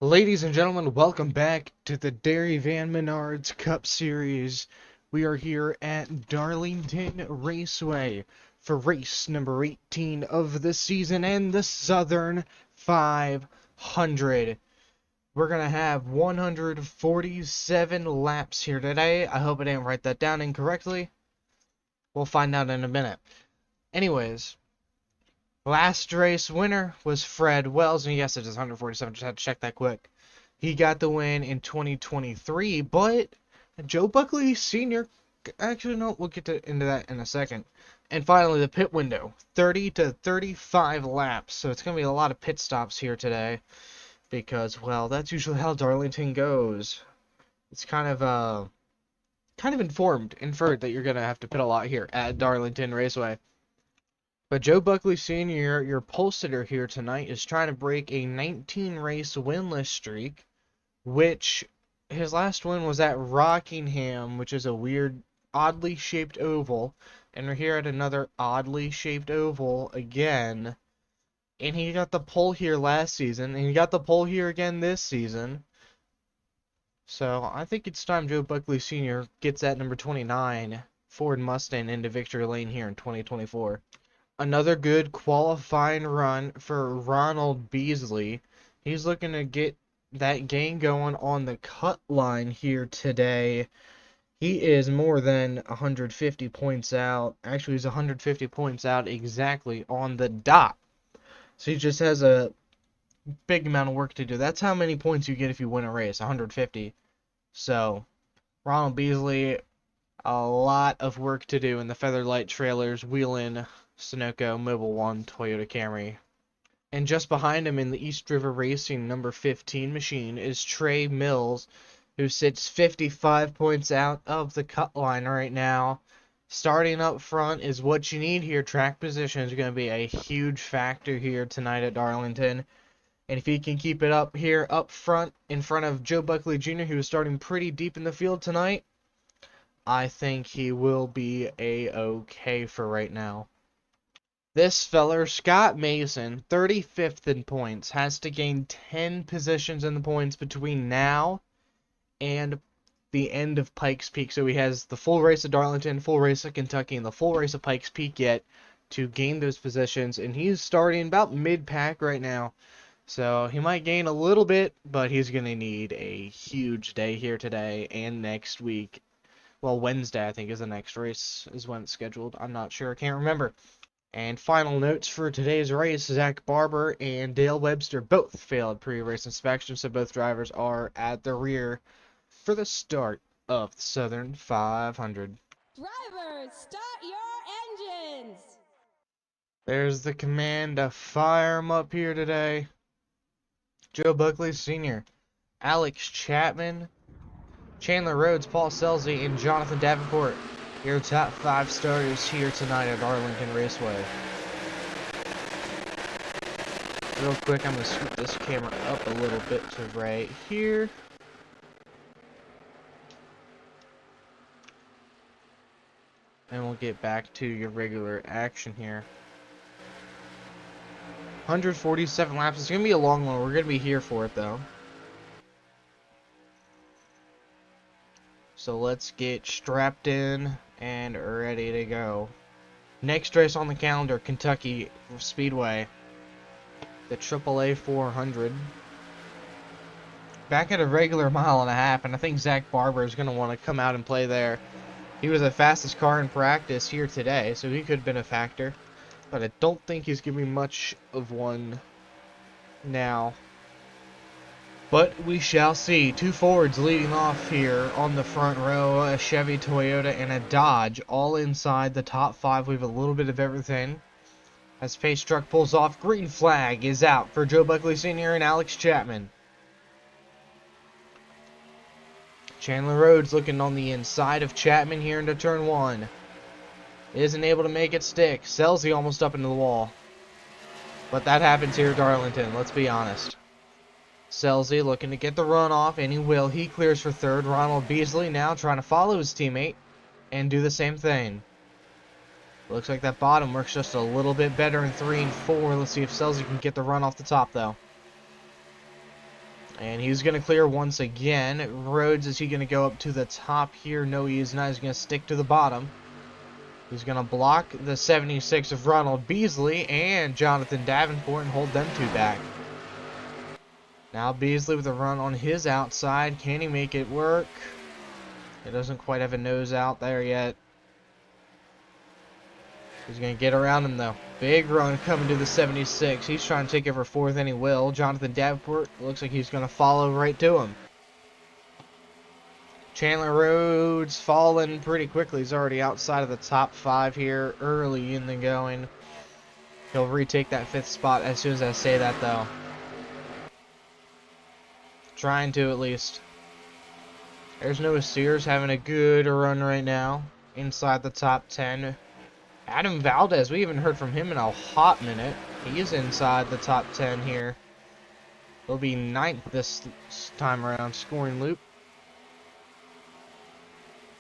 Ladies and gentlemen, welcome back to the Dairy Van Menards Cup Series. We are here at Darlington Raceway for race number 18 of the season and the Southern 500. We're going to have 147 laps here today. I hope I didn't write that down incorrectly. We'll find out in a minute. Anyways, last race winner was Fred Wells, and yes, it is 147. Just had to check that quick. He got the win in 2023, but Joe Buckley Sr. Actually, no, we'll get into that in a second. And finally, the pit window, 30 to 35 laps. So it's going to be a lot of pit stops here today because, well, that's usually how Darlington goes. It's kind of inferred that you're going to have to pit a lot here at Darlington Raceway. But Joe Buckley Sr., your pole sitter here tonight, is trying to break a 19-race winless streak, which his last win was at Rockingham, which is a weird, oddly shaped oval. And we're here at another oddly shaped oval again. And he got the pole here last season, and he got the pole here again this season. So I think it's time Joe Buckley Sr. gets that number 29 Ford Mustang into victory lane here in 2024. Another good qualifying run for Ronald Beasley. He's looking to get that gain going on the cut line here today. He is more than 150 points out. Actually, he's 150 points out exactly on the dot. So he just has a big amount of work to do. That's how many points you get if you win a race, 150. So, Ronald Beasley, a lot of work to do in the Featherlight Trailers, Wheelin', Sunoco, Mobile One, Toyota Camry. And just behind him in the East River Racing number 15 machine is Trey Mills, who sits 55 points out of the cut line right now. Starting up front is what you need here. Track position is going to be a huge factor here tonight at Darlington. And if he can keep it up here up front in front of Joe Buckley Jr., who is starting pretty deep in the field tonight, I think he will be a-okay for right now. This feller, Scott Mason, 35th in points, has to gain 10 positions in the points between now and the end of Pikes Peak. So he has the full race of Darlington, full race of Kentucky, and the full race of Pikes Peak yet to gain those positions. And he's starting about mid-pack right now. So he might gain a little bit, but he's going to need a huge day here today and next week. Well, Wednesday, I think, is the next race, is when it's scheduled. I'm not sure. I can't remember. And final notes for today's race, Zach Barber and Dale Webster both failed pre-race inspection, so both drivers are at the rear for the start of the Southern 500. Drivers, start your engines! There's the command to fire 'em up here today. Joe Buckley Sr., Alex Chapman, Chandler Rhodes, Paul Selzy, and Jonathan Davenport. Your top 5 starters here tonight at Darlington Raceway. Real quick, I'm going to scoot this camera up a little bit to right here. And we'll get back to your regular action here. 147 laps. It's going to be a long one. We're going to be here for it, though. So let's get strapped in and ready to go. Next race on the calendar, Kentucky Speedway. The AAA 400. Back at a regular mile and a half, and I think Zach Barber is going to want to come out and play there. He was the fastest car in practice here today, so he could have been a factor. But I don't think he's going to be much of one now. But we shall see. 2 Fords leading off here on the front row. A Chevy, Toyota, and a Dodge. All inside the top 5. We have a little bit of everything. As Pace Truck pulls off, green flag is out for Joe Buckley Sr. and Alex Chapman. Chandler Rhodes looking on the inside of Chapman here into turn 1. Isn't able to make it stick. Selzy almost up into the wall. But that happens here at Darlington, let's be honest. Selzy looking to get the run off, and he will. He clears for third. Ronald Beasley now trying to follow his teammate and do the same thing. Looks like that bottom works just a little bit better in 3 and 4. Let's see if Selzy can get the run off the top, though. And he's going to clear once again. Rhodes, is he going to go up to the top here? No, he is not. He's going to stick to the bottom. He's going to block the 76 of Ronald Beasley and Jonathan Davenport and hold them two back. Now Beasley with a run on his outside. Can he make it work? It doesn't quite have a nose out there yet. He's going to get around him, though. Big run coming to the 76. He's trying to take over fourth, and he will. Jonathan Davenport looks like he's going to follow right to him. Chandler Rhodes falling pretty quickly. He's already outside of the top 5 here early in the going. He'll retake that 5th spot as soon as I say that, though. Trying to, at least. There's Noah Sears having a good run right now. Inside the top 10. Adam Valdez, we haven't heard from him in a hot minute. He is inside the top 10 here. He'll be 9th this time around, scoring loop.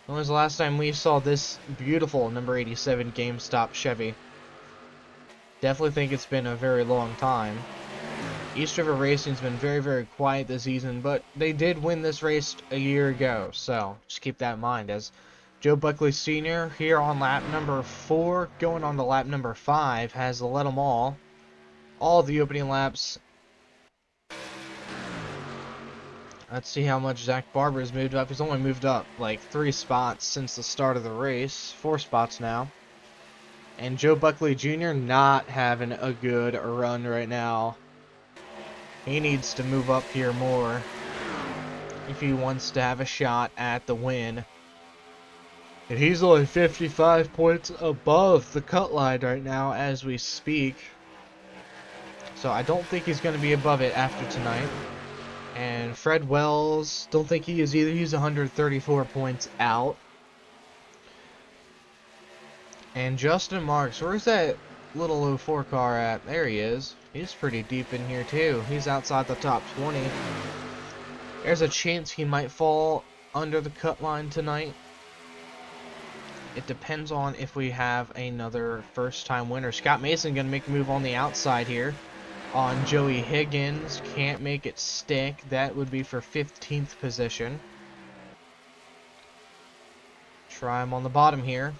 When was the last time we saw this beautiful number 87 GameStop Chevy? Definitely think it's been a very long time. East River Racing's been very, very quiet this season, but they did win this race a year ago, so just keep that in mind. As Joe Buckley Sr. here on lap number 4, going on to lap number 5, has led them all the opening laps. Let's see how much Zach Barber's moved up. He's only moved up like 3 spots since the start of the race. 4 spots now. And Joe Buckley Jr. not having a good run right now. He needs to move up here more if he wants to have a shot at the win. And he's only 55 points above the cut line right now as we speak. So I don't think he's going to be above it after tonight. And Fred Wells, don't think he is either. He's 134 points out. And Justin Marks, where's that little 04 car at? There he is. He's pretty deep in here too. He's outside the top 20. There's a chance he might fall under the cut line tonight. It depends on if we have another first-time winner. Scott Mason going to make a move on the outside here on Joey Higgins. Can't make it stick. That would be for 15th position. Try him on the bottom here.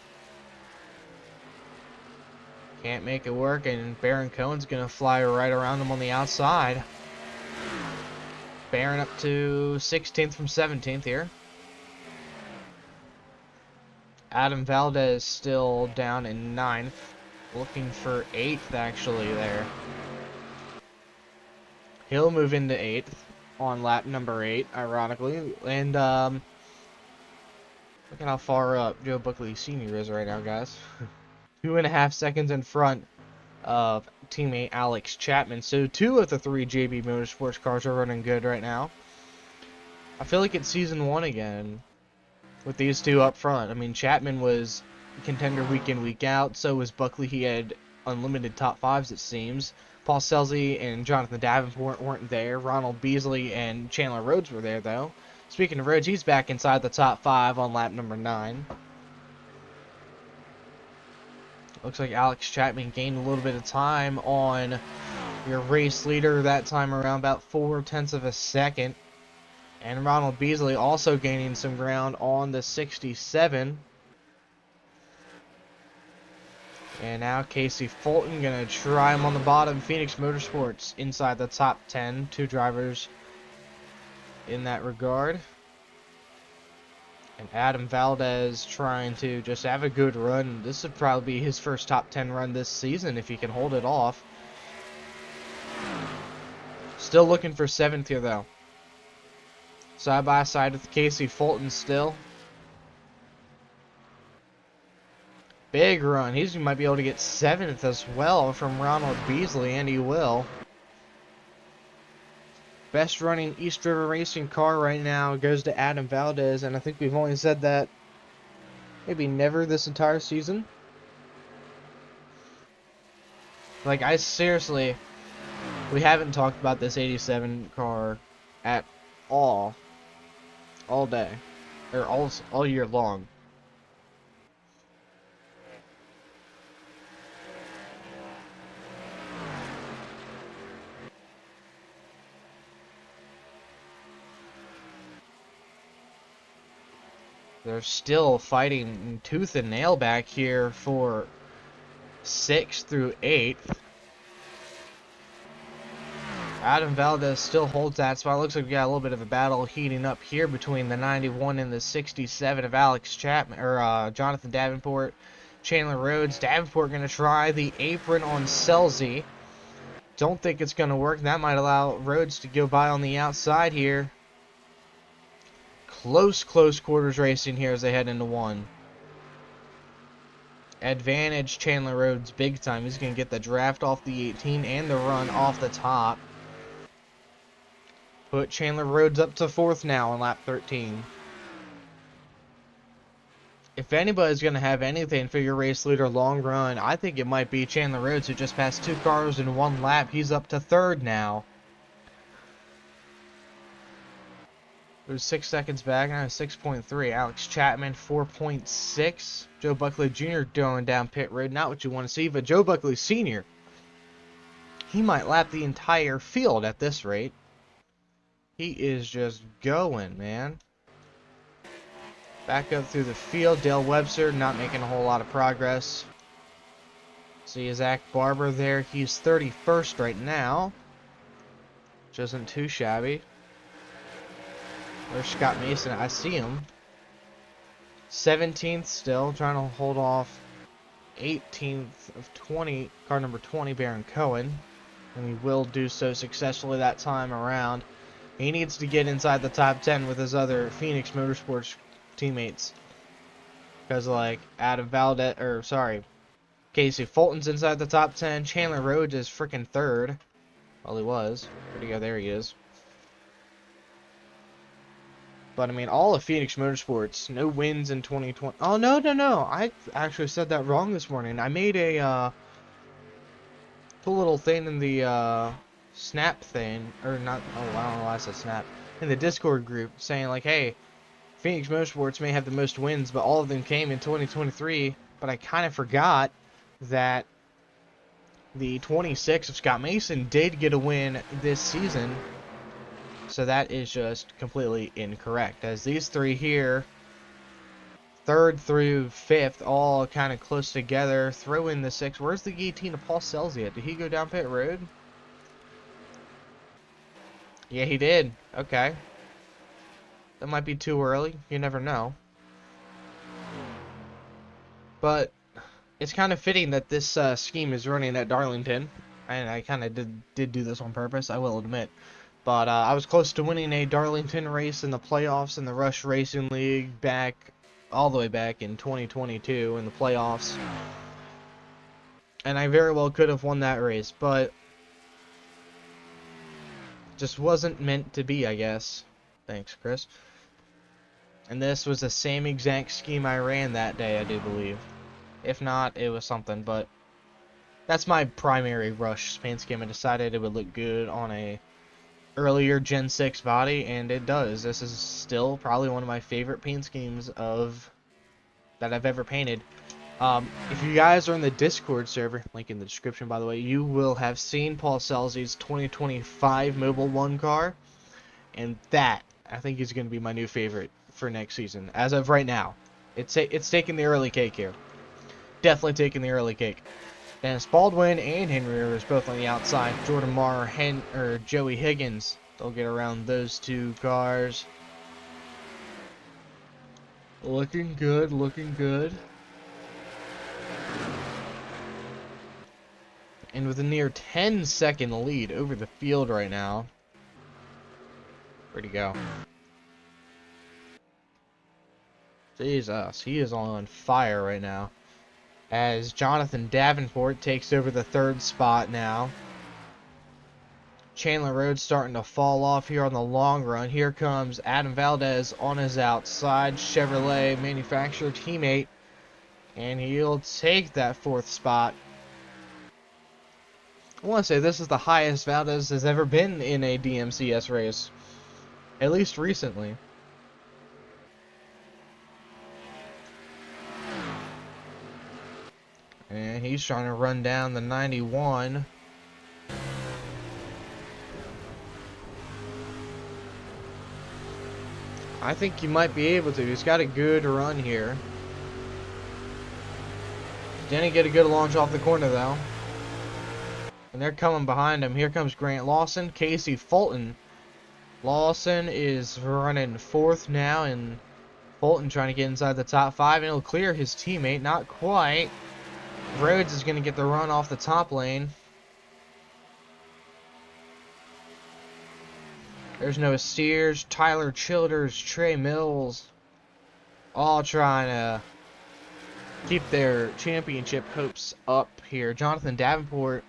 Can't make it work, and Baron Cohen's going to fly right around him on the outside. Baron up to 16th from 17th here. Adam Valdez still down in 9th. Looking for 8th actually there. He'll move into 8th on lap number 8, ironically. And look at how far up Joe Buckley Sr. is right now, guys. 2.5 seconds in front of teammate Alex Chapman. So 2 of the 3 JB Motorsports cars are running good right now. I feel like it's season 1 again with these 2 up front. I mean, Chapman was contender week in, week out. So was Buckley. He had unlimited top 5s, it seems. Paul Selzy and Jonathan Davenport weren't there. Ronald Beasley and Chandler Rhodes were there, though. Speaking of Rhodes, he's back inside the top 5 on lap number 9. Looks like Alex Chapman gained a little bit of time on your race leader that time around, about 0.4 of a second. And Ronald Beasley also gaining some ground on the 67. And now Casey Fulton going to try him on the bottom. Phoenix Motorsports inside the top 10. 2 drivers in that regard. And Adam Valdez trying to just have a good run. This would probably be his first top 10 run this season if he can hold it off. Still looking for 7th here, though. Side by side with Casey Fulton still. Big run. He might be able to get 7th as well from Ronald Beasley, and he will. Best running East River Racing car right now goes to Adam Valdez, and I think we've only said that maybe never this entire season. Like, I seriously, we haven't talked about this 87 car at all day, or all year long. They're still fighting tooth and nail back here for 6th through 8th. Adam Valdez still holds that spot. Looks like we got a little bit of a battle heating up here between the 91 and the 67 of Alex Chapman, or Jonathan Davenport, Chandler Rhodes. Davenport going to try the apron on Selzy. Don't think it's going to work. That might allow Rhodes to go by on the outside here. Close quarters racing here as they head into 1. Advantage Chandler Rhodes big time. He's going to get the draft off the 18 and the run off the top. Put Chandler Rhodes up to 4th now on lap 13. If anybody's going to have anything for your race leader long run, I think it might be Chandler Rhodes, who just passed 2 cars in 1 lap. He's up to 3rd now. It was 6 seconds back, now 6.3. Alex Chapman, 4.6. Joe Buckley Jr. going down pit road. Not what you want to see, but Joe Buckley Sr., he might lap the entire field at this rate. He is just going, man. Back up through the field. Dale Webster not making a whole lot of progress. See Zach Barber there. He's 31st right now, which isn't too shabby. There's Scott Mason. I see him. 17th still, trying to hold off 18th of 20, car number 20, Baron Cohen. And he will do so successfully that time around. He needs to get inside the top 10 with his other Phoenix Motorsports teammates. Because, like, Adam Valdez, or, sorry, Casey Fulton's inside the top 10. Chandler Rhodes is freaking 3rd. Well, he was. Where'd he go? There he is. But, I mean, all of Phoenix Motorsports, no wins in 2020. Oh, no. I actually said that wrong this morning. I made a, little thing in the, Snap thing. Or not, oh, I don't know why I said Snap. In the Discord group, saying, like, hey, Phoenix Motorsports may have the most wins, but all of them came in 2023. But I kind of forgot that the 26 of Scott Mason did get a win this season. So that is just completely incorrect, as these 3 here, 3rd through 5th, all kind of close together. Throw in the 6. Where's the guillotine of Paul Selzy at? Did he go down pit road? Yeah, he did. Okay. That might be too early. You never know. But it's kind of fitting that this scheme is running at Darlington. And I kind of did do this on purpose, I will admit. But I was close to winning a Darlington race in the playoffs in the Rush Racing League all the way back in 2022 in the playoffs. And I very well could have won that race, but just wasn't meant to be, I guess. Thanks, Chris. And this was the same exact scheme I ran that day, I do believe. If not, it was something, but that's my primary Rush paint scheme. I decided it would look good on a earlier Gen 6 body, and it does. This is still probably one of my favorite paint schemes that I've ever painted. If you guys are in the Discord server, link in the description by the way, you will have seen Paul Selzy's 2025 Mobile 1 car, and that, I think, is going to be my new favorite for next season, as of right now. It's taking the early cake here. Definitely taking the early cake. Dennis Baldwin and Henry Rivers both on the outside. Jordan Marr or Joey Higgins. They'll get around those 2 cars. Looking good, looking good. And with a near 10-second lead over the field right now. Where'd he go? Jesus, he is on fire right now. As Jonathan Davenport takes over the 3rd spot now. Chandler Rhodes starting to fall off here on the long run. Here comes Adam Valdez on his outside. Chevrolet manufacturer teammate. And he'll take that 4th spot. I want to say this is the highest Valdez has ever been in a DMCS race. At least recently. And he's trying to run down the 91. I think you might be able to. He's got a good run here. Didn't get a good launch off the corner, though. And they're coming behind him. Here comes Grant Lawson, Casey Fulton. Lawson is running fourth now, and Fulton trying to get inside the top 5, and he'll clear his teammate. Not quite. Rhodes is going to get the run off the top lane. There's Noah Sears, Tyler Childers, Trey Mills, all trying to keep their championship hopes up here. Jonathan Davenport,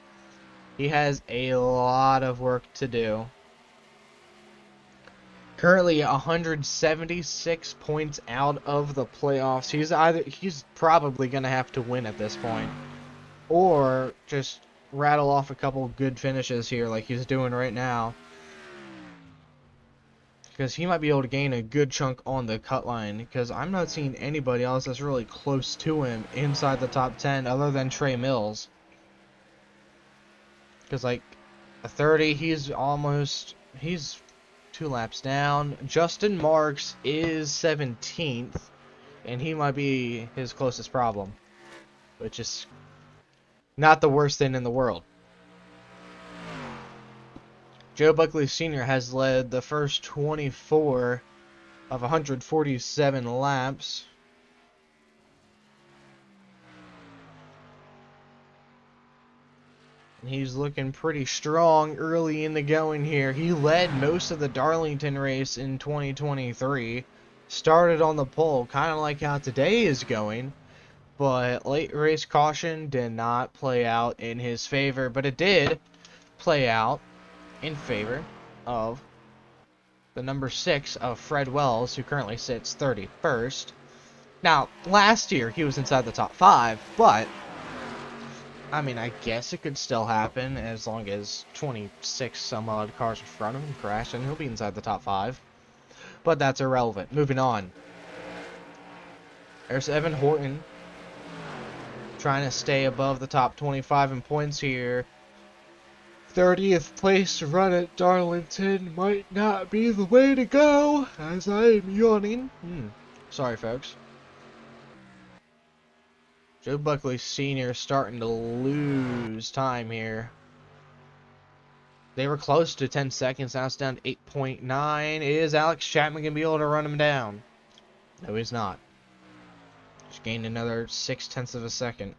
he has a lot of work to do. Currently 176 points out of the playoffs. He's probably going to have to win at this point, or just rattle off a couple good finishes here like he's doing right now, because he might be able to gain a good chunk on the cut line, because I'm not seeing anybody else that's really close to him inside the top 10 other than Trey Mills. Because like a 30, he's 2 laps down. Justin Marks is 17th, and he might be his closest problem, which is not the worst thing in the world. Joe Buckley Sr. has led the first 24 of 147 laps. And he's looking pretty strong early in the going here. He led most of the Darlington race in 2023. Started on the pole, kind of like how today is going. But late race caution did not play out in his favor. But it did play out in favor of the number 6 of Fred Wells, who currently sits 31st. Now, last year he was inside the top 5, but I mean, I guess it could still happen as long as 26 some odd cars in front of him crash, and he'll be inside the top 5. But that's irrelevant. Moving on. There's Evan Horton trying to stay above the top 25 in points here. 30th place run at Darlington might not be the way to go, as I am yawning. Sorry, folks. Joe Buckley Sr. starting to lose time here. They were close to 10 seconds. Now it's down to 8.9. Is Alex Chapman going to be able to run him down? No, he's not. Just gained another 0.6 of a second.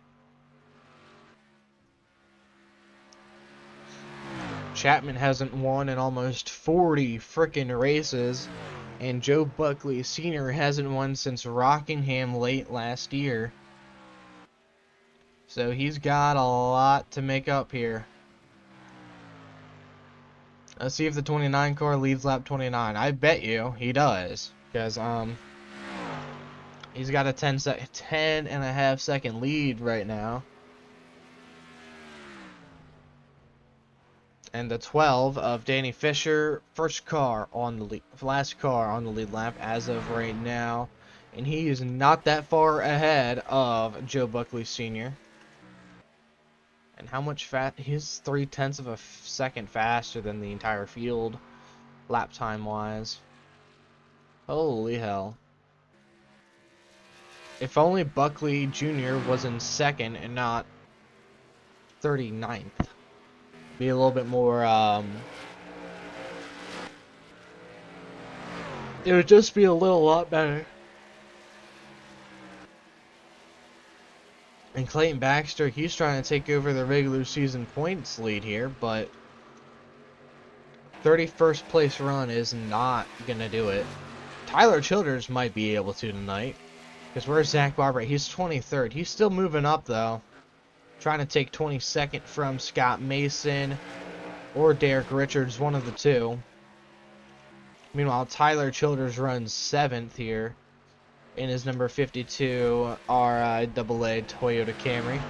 Chapman hasn't won in almost 40 frickin' races, and Joe Buckley Sr. hasn't won since Rockingham late last year. So he's got a lot to make up here. Let's see if the 29 car leads lap 29. I bet you he does, because he's got a 10.5 second lead right now. And the 12 of Danny Fisher, last car on the lead lap as of right now. And he is not that far ahead of Joe Buckley Sr. And how much he's 0.3 of a second faster than the entire field, lap time wise. Holy hell. If only Buckley Jr. was in second and not 39th. Be a little bit more, it would just be a lot better. And Clayton Baxter, he's trying to take over the regular season points lead here, but 31st place run is not going to do it. Tyler Childers might be able to tonight, because where's Zach Barber? He's 23rd. He's still moving up, though. Trying to take 22nd from Scott Mason or Derek Richards, one of the two. Meanwhile, Tyler Childers runs 7th here in his number 52 RIAA Toyota Camry.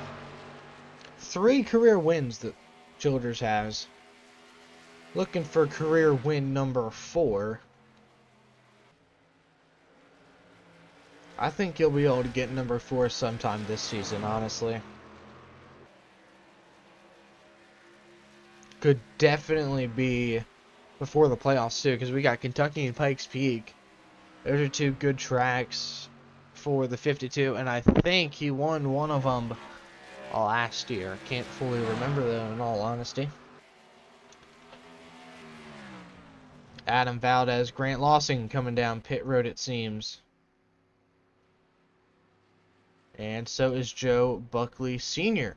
3 career wins that Childers has. Looking for career win number 4. I think he'll be able to get number 4 sometime this season, honestly. Could definitely be before the playoffs, too, because we got Kentucky and Pikes Peak Those are two good tracks for the 52, and I think he won one of them last year. Can't fully remember though, in all honesty. Adam Valdez, Grant Lawson coming down pit road, it seems. And so is Joe Buckley Sr.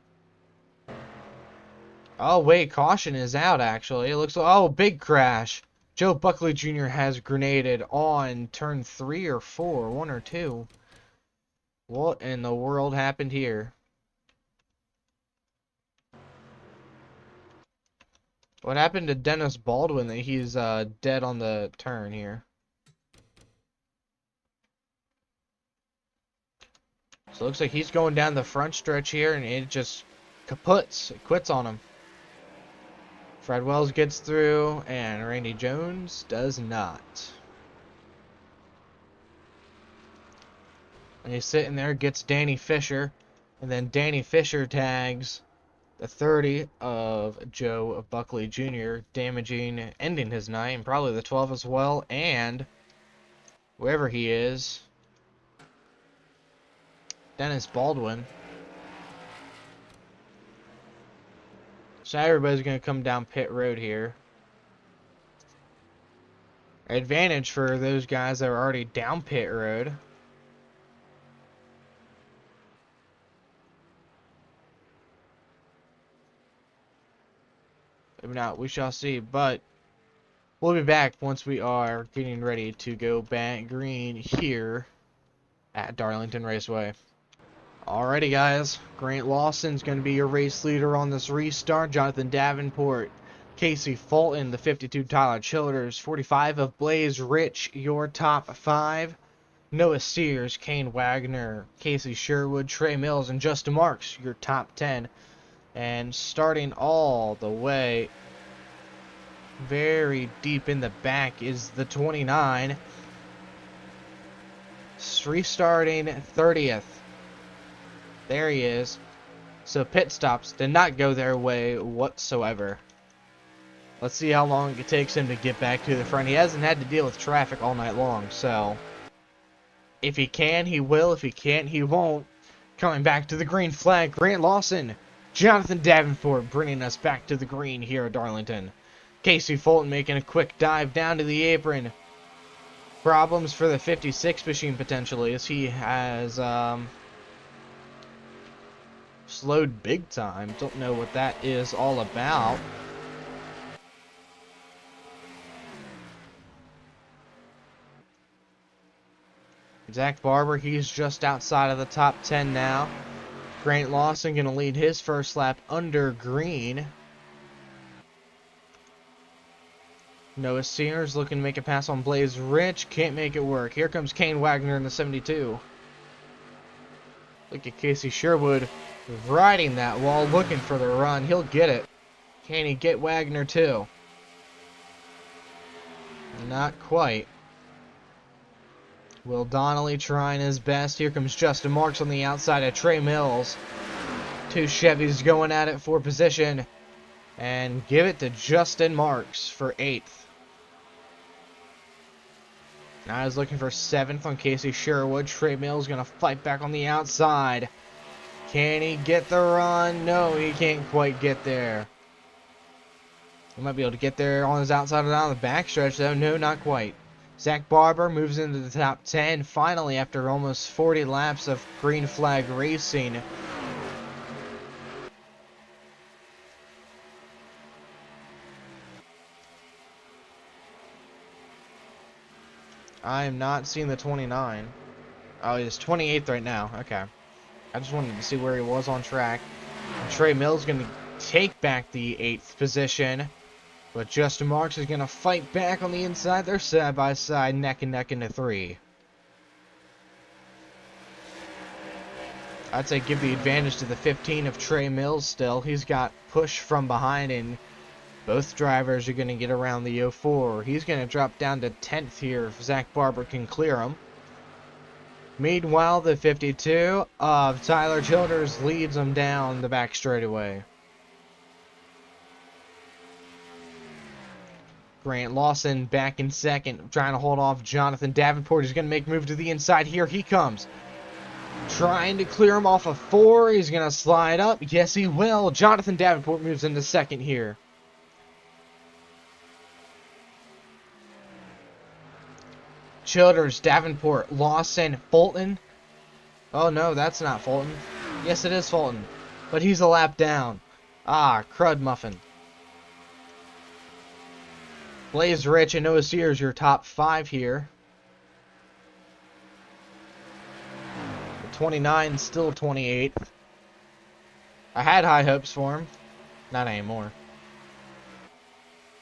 Oh, wait, caution is out, actually. It looks like, oh, big crash. Joe Buckley Jr. has grenaded on turn 3 or 4, 1 or 2. What in the world happened here? What happened to Dennis Baldwin that he's dead on the turn here? So it looks like he's going down the front stretch here, and it just kaputs. It quits on him. Fred Wells gets through, and Randy Jones does not. And he's sitting there, gets Danny Fisher, and then Danny Fisher tags the 30 of Joe Buckley Jr., damaging, ending his night, and probably the 12 as well, and wherever he is, Dennis Baldwin. So everybody's going to come down pit road here. Advantage for those guys that are already down pit road. Maybe not, we shall see, but we'll be back once we are getting ready to go back green here at Darlington Raceway. Alrighty guys, Grant Lawson's going to be your race leader on this restart. Jonathan Davenport, Casey Fulton, the 52 Tyler Childers, 45 of Blaze Rich, your top 5. Noah Sears, Kane Wagner, Casey Sherwood, Trey Mills, and Justin Marks, your top 10. And starting all the way very deep in the back is the 29. Restarting 30th. There he is. So pit stops did not go their way whatsoever. Let's see how long it takes him to get back to the front. He hasn't had to deal with traffic all night long, so if he can, he will. If he can't, he won't. Coming back to the green flag, Grant Lawson, Jonathan Davenport bringing us back to the green here at Darlington. Casey Fulton making a quick dive down to the apron. Problems for the 56 machine potentially, as he has slowed big time. Don't know what that is all about. Zach Barber, he's just outside of the top 10 now. Grant Lawson going to lead his first lap under green. Noah Sears looking to make a pass on Blaze Rich. Can't make it work. Here comes Kane Wagner in the 72. Look at Casey Sherwood riding that wall, looking for the run. He'll get it. Can he get Wagner too? Not quite. Will Donnelly trying his best. Here comes Justin Marks on the outside of Trey Mills. Two Chevys going at it for position. And give it to Justin Marks for 8th. Now he's looking for 7th on Casey Sherwood. Trey Mills going to fight back on the outside. Can he get the run? No, he can't quite get there. He might be able to get there on his outside and down the backstretch, though. No, not quite. Zach Barber moves into the top 10 finally after almost 40 laps of green flag racing. I am not seeing the 29. Oh, he's 28th right now. Okay. I just wanted to see where he was on track. And Trey Mills going to take back the 8th position. But Justin Marks is going to fight back on the inside. They're side by side, neck and neck into 3. I'd say give the advantage to the 15 of Trey Mills still. He's got push from behind, and both drivers are going to get around the 04. He's going to drop down to 10th here if Zach Barber can clear him. Meanwhile, the 52 of Tyler Childers leads him down the back straightaway. Grant Lawson back in second, trying to hold off Jonathan Davenport. He's going to make a move to the inside. Here he comes. Trying to clear him off of 4. He's going to slide up. Yes, he will. Jonathan Davenport moves into second here. Childers, Davenport, Lawson, Fulton. Oh, no, that's not Fulton. Yes, it is Fulton. But he's a lap down. Ah, crud muffin. Blaze Rich and Noah Sears, your top 5 here. 29, still 28. I had high hopes for him. Not anymore.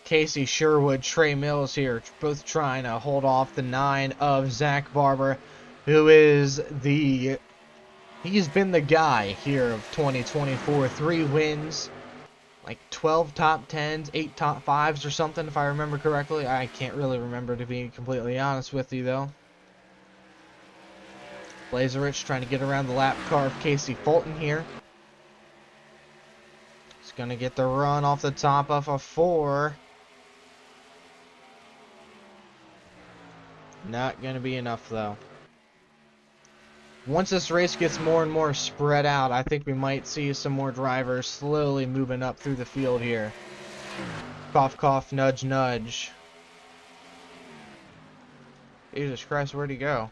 Casey Sherwood, Trey Mills here, both trying to hold off the 9 of Zach Barber, who is the... He's been the guy here of 2024. 3 wins, like 12 top 10s, 8 top 5s or something, if I remember correctly. I can't really remember, to be completely honest with you, though. Blazerich trying to get around the lap car of Casey Fulton here. He's going to get the run off the top of a 4. Not going to be enough, though. Once this race gets more and more spread out, I think we might see some more drivers slowly moving up through the field here. Cough, cough, nudge, nudge. Jesus Christ, where'd he go?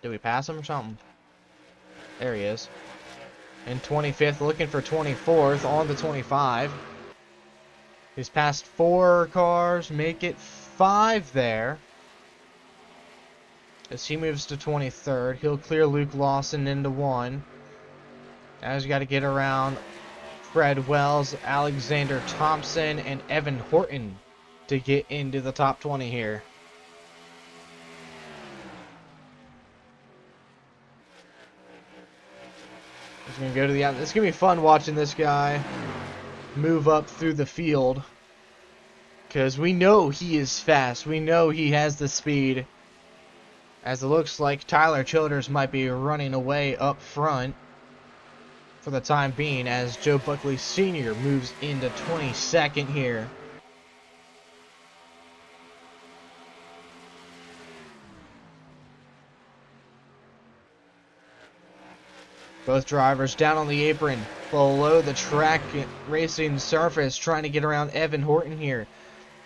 Did we pass him or something? There he is. In 25th, looking for 24th on the 25. He's passed 4 cars, make it 5 there. As he moves to 23rd, he'll clear Luke Lawson into 1. Now he's got to get around Fred Wells, Alexander Thompson, and Evan Horton to get into the top 20 here. He's going to go to the out. It's going to be fun watching this guy move up through the field, because we know he is fast. We know he has the speed. As it looks like Tyler Childers might be running away up front for the time being, as Joe Buckley Sr. moves into 22nd here. Both drivers down on the apron below the track racing surface, trying to get around Evan Horton here.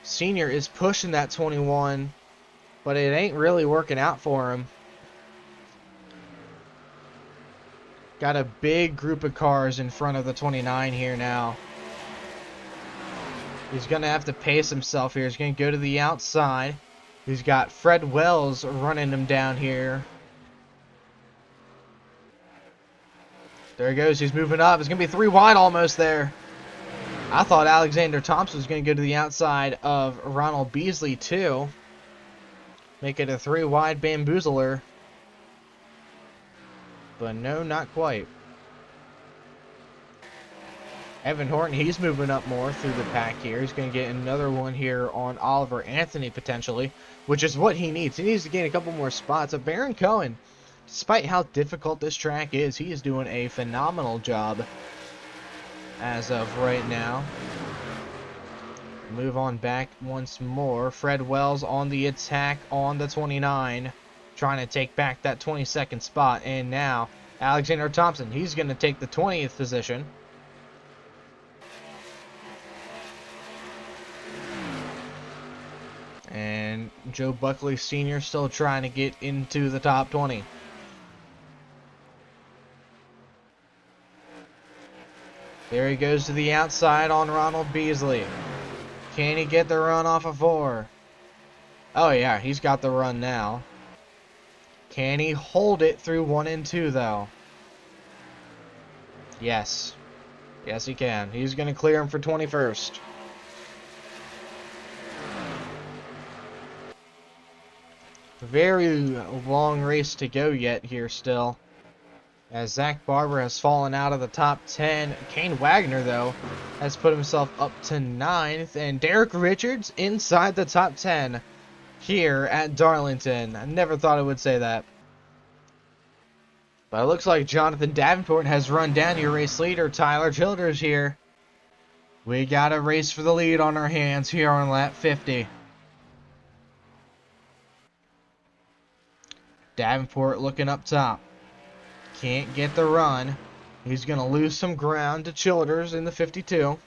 Senior is pushing that 21, but it ain't really working out for him. Got a big group of cars in front of the 29 here now. He's going to have to pace himself here. He's going to go to the outside. He's got Fred Wells running him down here. There he goes. He's moving up. It's going to be 3 wide almost there. I thought Alexander Thompson was going to go to the outside of Ronald Beasley too. Make it a 3 wide bamboozler. But no, not quite. Evan Horton, he's moving up more through the pack here. He's going to get another one here on Oliver Anthony potentially, which is what he needs. He needs to gain a couple more spots. But Baron Cohen, despite how difficult this track is, he is doing a phenomenal job as of right now. Move on back once more. Fred Wells on the attack on the 29, trying to take back that 22nd spot. And now Alexander Thompson, he's going to take the 20th position. And Joe Buckley Sr. still trying to get into the top 20. There he goes to the outside on Ronald Beasley. Can he get the run off of 4? Oh yeah, he's got the run now. Can he hold it through 1 and 2 though? Yes. Yes, he can. He's going to clear him for 21st. Very long race to go yet here still, as Zach Barber has fallen out of the top 10. Kane Wagner, though, has put himself up to 9th. And Derek Richards inside the top 10 here at Darlington. I never thought I would say that. But it looks like Jonathan Davenport has run down your race leader, Tyler Childers, here. We got a race for the lead on our hands here on lap 50. Davenport looking up top. Can't get the run. He's going to lose some ground to Childers in the 52.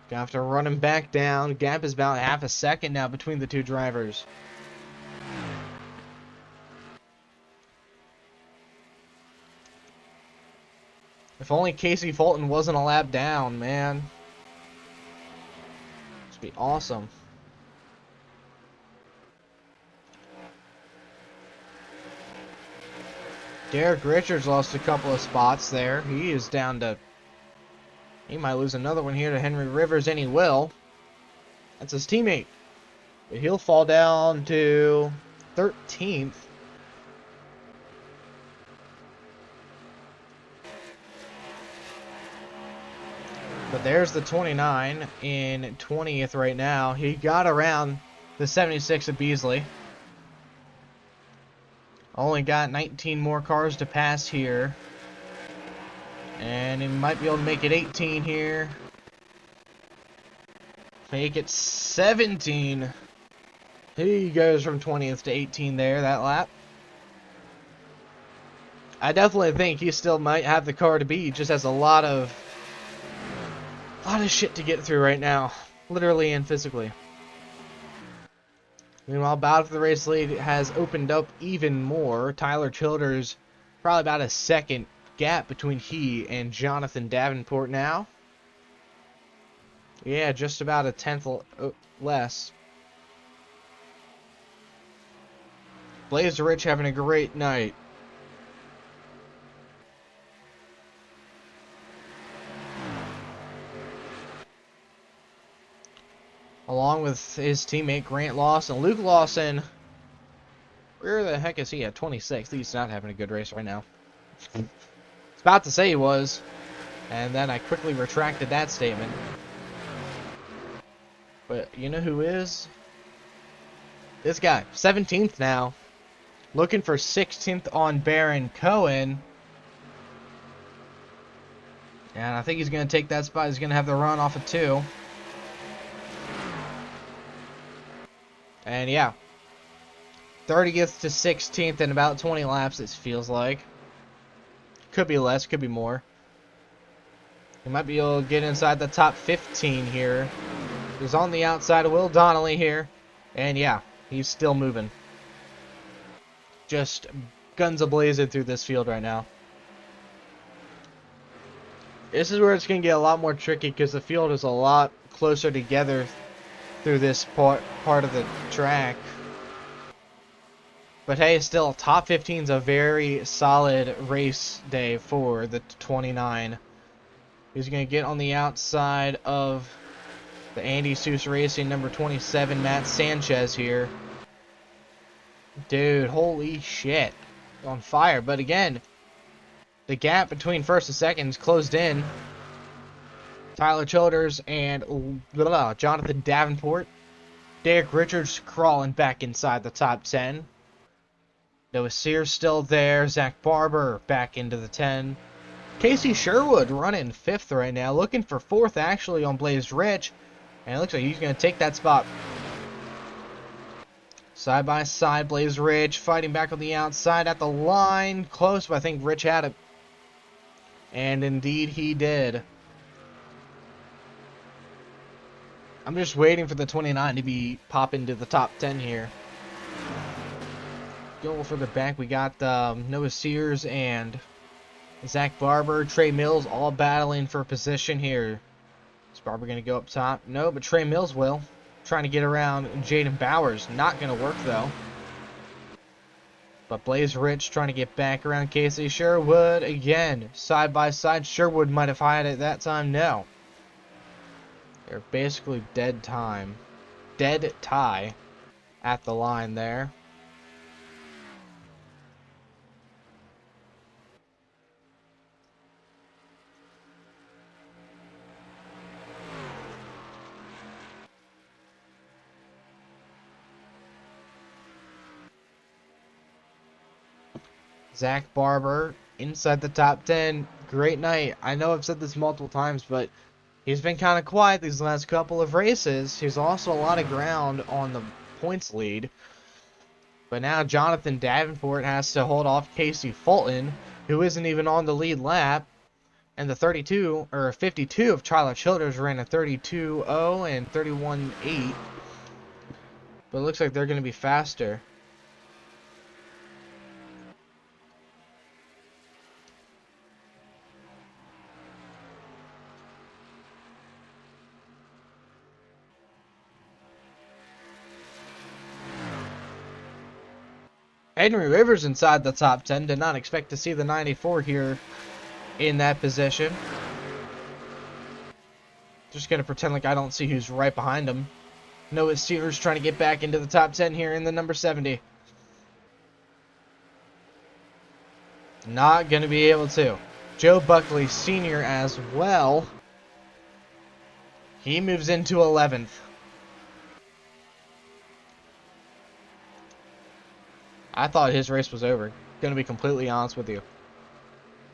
Gonna have to run him back down. Gap is about half a second now between the two drivers. If only Casey Fulton wasn't a lap down, man. This would be awesome. Derek Richards lost a couple of spots there. He is down to... He might lose another one here to Henry Rivers, and he will. That's his teammate. But he'll fall down to 13th. But there's the 29 in 20th right now. He got around the 76 of Beasley. Only got 19 more cars to pass here. And he might be able to make it 18 here. Make it 17. He goes from 20th to 18 there, that lap. I definitely think he still might have the car to beat. He just has a lot of shit to get through right now. Literally and physically. Meanwhile, battle for the race lead has opened up even more. Tyler Childers, probably about a second gap between he and Jonathan Davenport now. Yeah, just about a tenth less. Blaze Rich having a great night. Along with his teammate Grant Lawson. Luke Lawson, where the heck is he at? 26th. He's not having a good race right now. I was about to say he was, and then I quickly retracted that statement. But you know who is? This guy, 17th now. Looking for 16th on Baron Cohen. And I think he's going to take that spot. He's going to have the run off of 2. And yeah, 30th to 16th in about 20 laps, it feels like. Could be less, could be more. He might be able to get inside the top 15 here. He's on the outside of Will Donnelly here. And yeah, he's still moving. Just guns a-blazing through this field right now. This is where it's going to get a lot more tricky because the field is a lot closer together through this part of the track. But hey, still, top 15 is a very solid race day for the 29. He's going to get on the outside of the Andy Seuss Racing number 27, Matt Sanchez here. Dude, holy shit. On fire. But again, the gap between first and second is closed in. Tyler Childers and Jonathan Davenport. Derek Richards crawling back inside the top 10. Noah Sears still there. Zach Barber back into the 10. Casey Sherwood running 5th right now. Looking for 4th actually on Blaze Rich. And it looks like he's going to take that spot. Side by side, Blaze Rich fighting back on the outside at the line. Close, but I think Rich had it. And indeed he did. I'm just waiting for the 29 to pop into the top 10 here. Going further back, we got Noah Sears and Zach Barber, Trey Mills all battling for position here. Is Barber going to go up top? No, but Trey Mills will. Trying to get around Jaden Bowers. Not going to work, though. But Blaze Rich trying to get back around Casey Sherwood again. Side by side. Sherwood might have had it that time. No. They're basically dead time. Dead tie at the line there. Zach Barber inside the top 10. Great night. I know I've said this multiple times, but he's been kind of quiet these last couple of races. He's lost a lot of ground on the points lead. But now Jonathan Davenport has to hold off Casey Fulton, who isn't even on the lead lap. And the 52 of Tyler Childers ran a 32.0 and 31.8. But it looks like they're going to be faster. Henry Rivers inside the top 10. Did not expect to see the 94 here in that position. Just going to pretend like I don't see who's right behind him. Noah Steelers trying to get back into the top 10 here in the number 70. Not going to be able to. Joe Buckley Sr. as well. He moves into 11th. I thought his race was over. Going to be completely honest with you.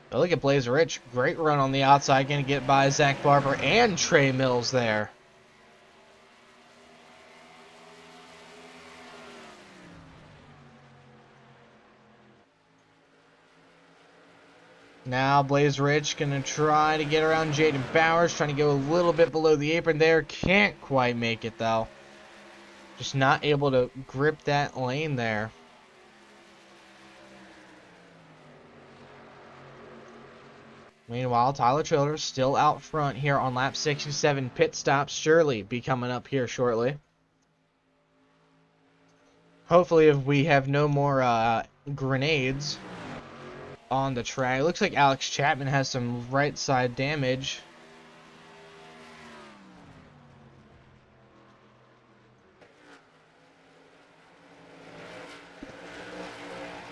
But look at Blaze Rich. Great run on the outside. Going to get by Zach Barber and Trey Mills there. Now Blaze Rich going to try to get around Jaden Bowers. Trying to go a little bit below the apron there. Can't quite make it though. Just not able to grip that lane there. Meanwhile, Tyler Childers still out front here on lap 67. Pit stops surely be coming up here shortly. Hopefully, if we have no more grenades on the track. It looks like Alex Chapman has some right side damage.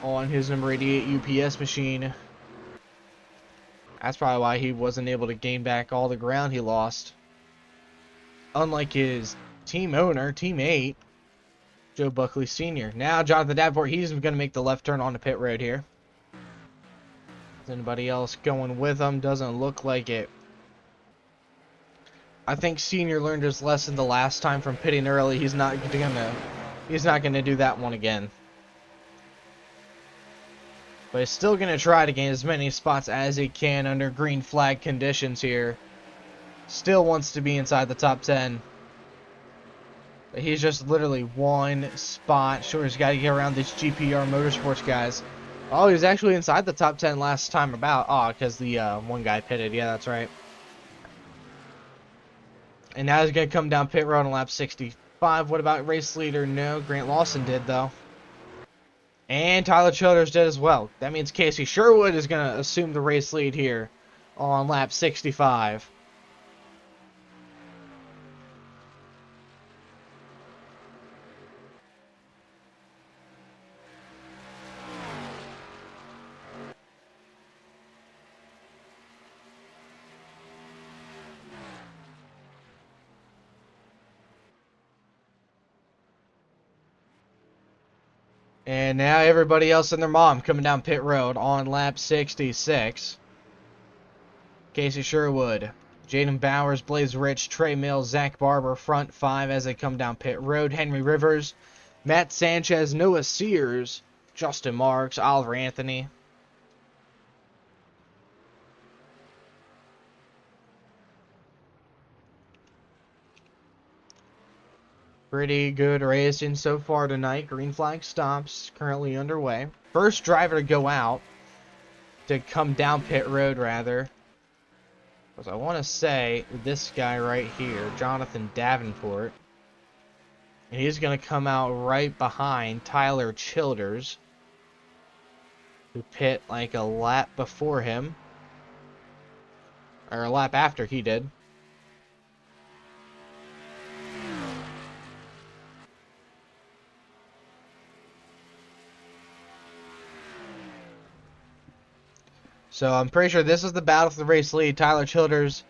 On his number 88 UPS machine. That's probably why he wasn't able to gain back all the ground he lost. Unlike his team owner, teammate, Joe Buckley Sr. Now Jonathan Davenport, he's going to make the left turn onto pit road here. Is anybody else going with him? Doesn't look like it. I think Senior learned his lesson the last time from pitting early. He's not gonna do that one again. But he's still going to try to gain as many spots as he can under green flag conditions here. Still wants to be inside the top 10. But he's just literally one spot short. He's got to get around these GPR Motorsports guys. Oh, he was actually inside the top 10 last time about. Oh, because the one guy pitted. Yeah, that's right. And now he's going to come down pit road on lap 65. What about race leader? No, Grant Lawson did, though. And Tyler Childers did as well. That means Casey Sherwood is going to assume the race lead here on lap 65. And now everybody else and their mom coming down pit road on lap 66. Casey Sherwood, Jaden Bowers, Blaze Rich, Trey Mills, Zach Barber, front five as they come down pit road. Henry Rivers, Matt Sanchez, Noah Sears, Justin Marks, Oliver Anthony. Pretty good racing so far tonight. Green flag stops currently underway. First driver to go out, to come down pit road rather, was I want to say this guy right here, Jonathan Davenport. And he's going to come out right behind Tyler Childers, who pit like a lap before him, or a lap after he did. So I'm pretty sure this is the battle for the race lead. Tyler Childers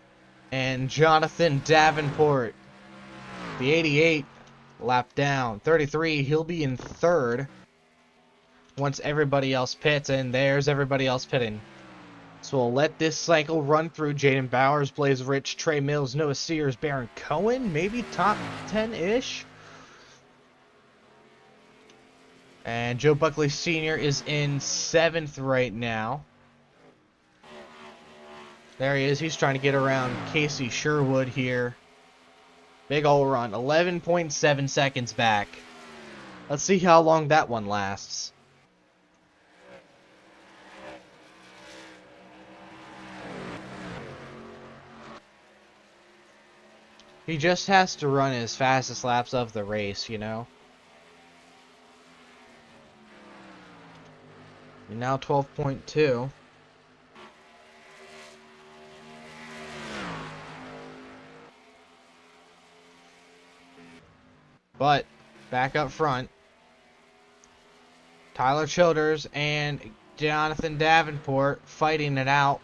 and Jonathan Davenport. The 88 lap down. 33, he'll be in third. once everybody else pits, and there's everybody else pitting. So we'll let this cycle run through. Jaden Bowers, Blaze Rich, Trey Mills, Noah Sears, Baron Cohen, maybe top 10-ish. And Joe Buckley Sr. is in 7th right now. There he is. He's trying to get around Casey Sherwood here. Big ol' run. 11.7 seconds back. Let's see how long that one lasts. He just has to run his fastest laps of the race, you know? And now 12.2. But, back up front, Tyler Childers and Jonathan Davenport fighting it out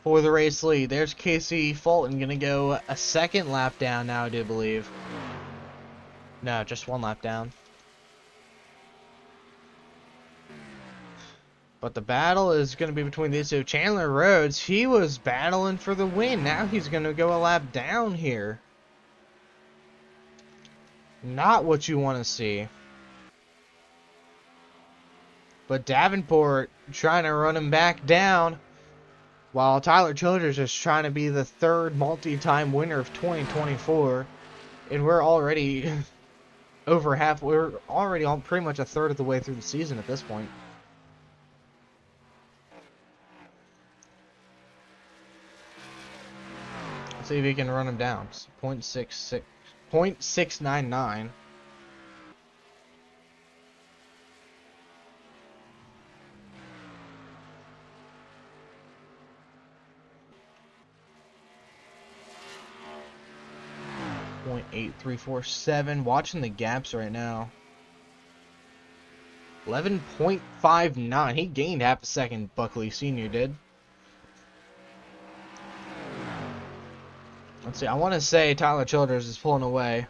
for the race lead. There's Casey Fulton going to go a second lap down now, I do believe. No, just one lap down. But the battle is going to be between these two. Chandler Rhodes, he was battling for the win. Now he's going to go a lap down here. Not what you want to see. But Davenport trying to run him back down, while Tyler Childers is trying to be the third multi-time winner of 2024. And we're already over half. We're already on pretty much a third of the way through the season at this point. Let's see if he can run him down. 0.699. .8347. Watching the gaps right now. 11.59. He gained half a second, Buckley Sr. did. Let's see. I want to say Tyler Childers is pulling away.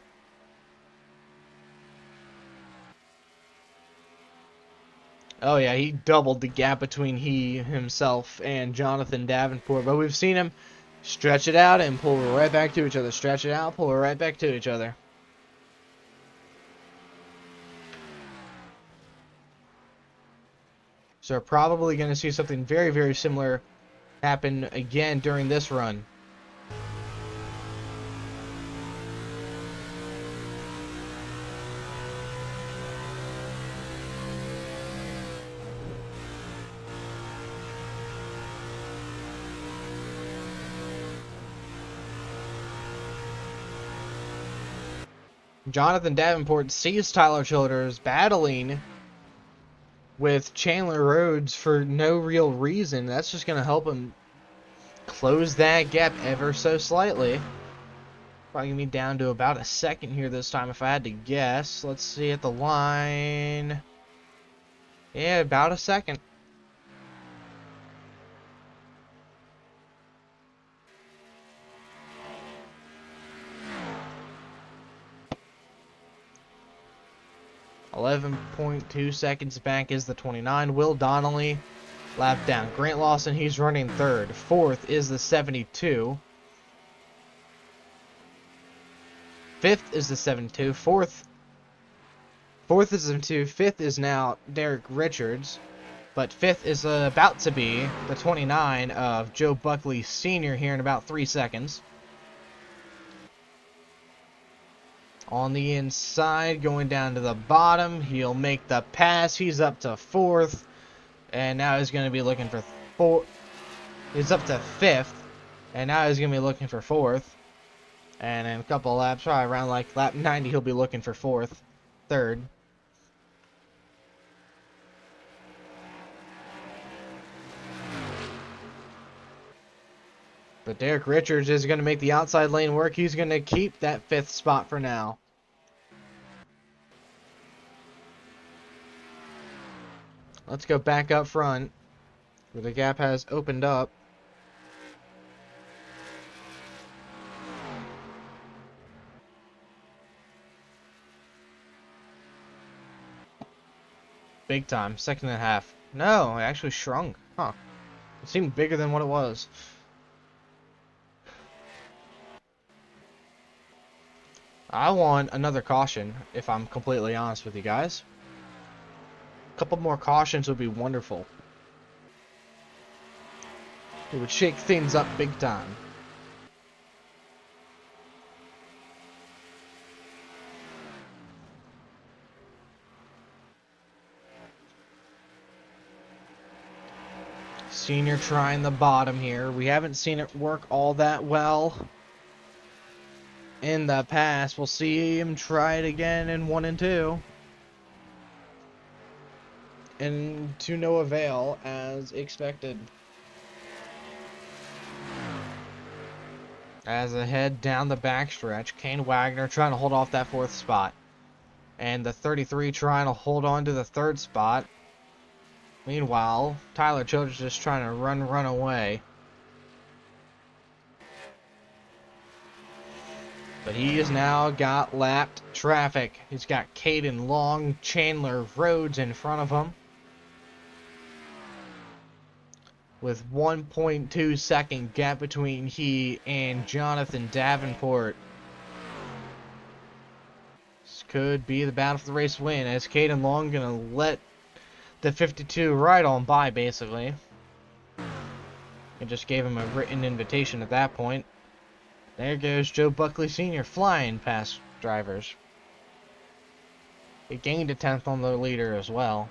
Oh yeah, he doubled the gap between himself and Jonathan Davenport. But we've seen him stretch it out and pull right back to each other. Stretch it out, pull right back to each other. So we're probably going to see something very, very similar happen again during this run. Jonathan Davenport sees Tyler Childers battling with Chandler Rhodes for no real reason. That's just going to help him close that gap ever so slightly. Probably going to be down to about a second here this time if I had to guess. Let's see at the line. Yeah, about a second. .2 seconds back is the 29. Will Donnelly lap down. Grant Lawson, he's running third. Fourth is the 72. Fifth is the 72. Fourth is the 72. Fifth is now Derek Richards. But fifth is about to be the 29 of Joe Buckley Sr. here in about 3 seconds. On the inside, going down to the bottom, he'll make the pass. He's up to fourth, and now he's going to be looking for fourth. He's up to fifth, and now he's going to be looking for fourth. And in a couple of laps, probably around like lap 90, he'll be looking for third. But Derek Richards is going to make the outside lane work. He's going to keep that fifth spot for now. Let's go back up front, where the gap has opened up. Big time. Second and a half. No, it actually shrunk. Huh. It seemed bigger than what it was. I want another caution, if I'm completely honest with you guys. A couple more cautions would be wonderful. It would shake things up big time. Senior trying the bottom here. We haven't seen it work all that well in the past. We'll see him try it again in 1 and 2. And to no avail, as expected. As ahead down the backstretch, Kane Wagner trying to hold off that 4th spot. And the 33 trying to hold on to the 3rd spot. Meanwhile, Tyler Childers just trying to run away. But he has now got lapped traffic. He's got Caden Long, Chandler Rhodes in front of him. With 1.2 second gap between he and Jonathan Davenport. This could be the battle for the race win, as Caden Long gonna let the 52 right on by, basically. It just gave him a written invitation at that point. There goes Joe Buckley Sr. flying past drivers. He gained a 10th on the leader as well.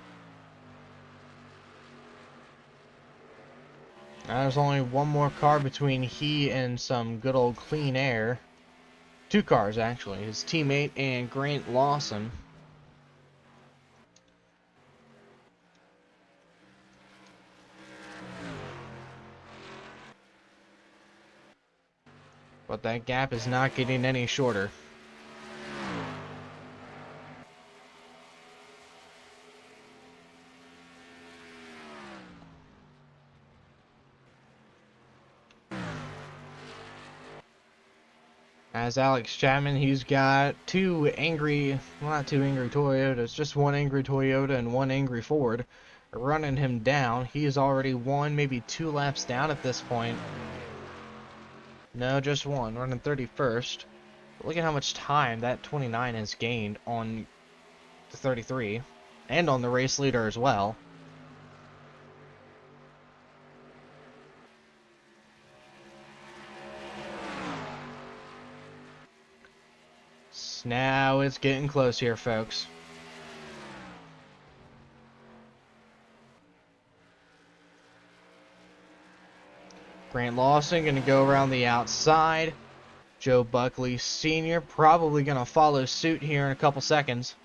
Now there's only one more car between he and some good old clean air. 2 cars, actually. His teammate and Grant Lawson. But that gap is not getting any shorter. As Alex Chapman, he's got 2 angry, well, not 2 angry Toyotas, just 1 angry Toyota and 1 angry Ford running him down. He is already 1, maybe 2 laps down at this point. No, just 1, running 31st. But look at how much time that 29 has gained on the 33, and on the race leader as well. Now it's getting close here, folks. Grant Lawson going to go around the outside. Joe Buckley Sr. probably going to follow suit here in a couple seconds.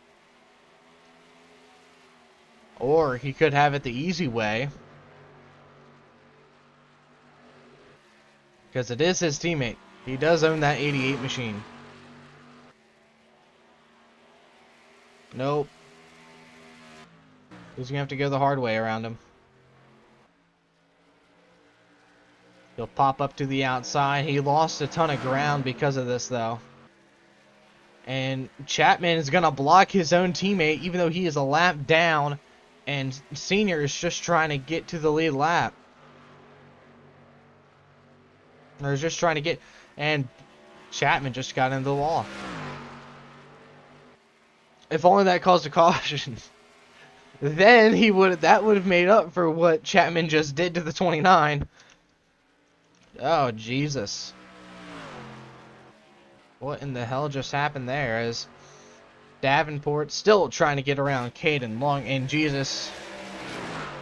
Or he could have it the easy way, because it is his teammate. He does own that 88 machine. Nope. He's going to have to go the hard way around him. He'll pop up to the outside. He lost a ton of ground because of this, though. And Chapman is going to block his own teammate, even though he is a lap down. And Senior is just trying to get to the lead lap. Or just trying to get... And Chapman just got into the wall. If only that caused a caution. Then that would have made up for what Chapman just did to the 29. Oh, Jesus. What in the hell just happened there? As Davenport still trying to get around Caden Long, and Jesus,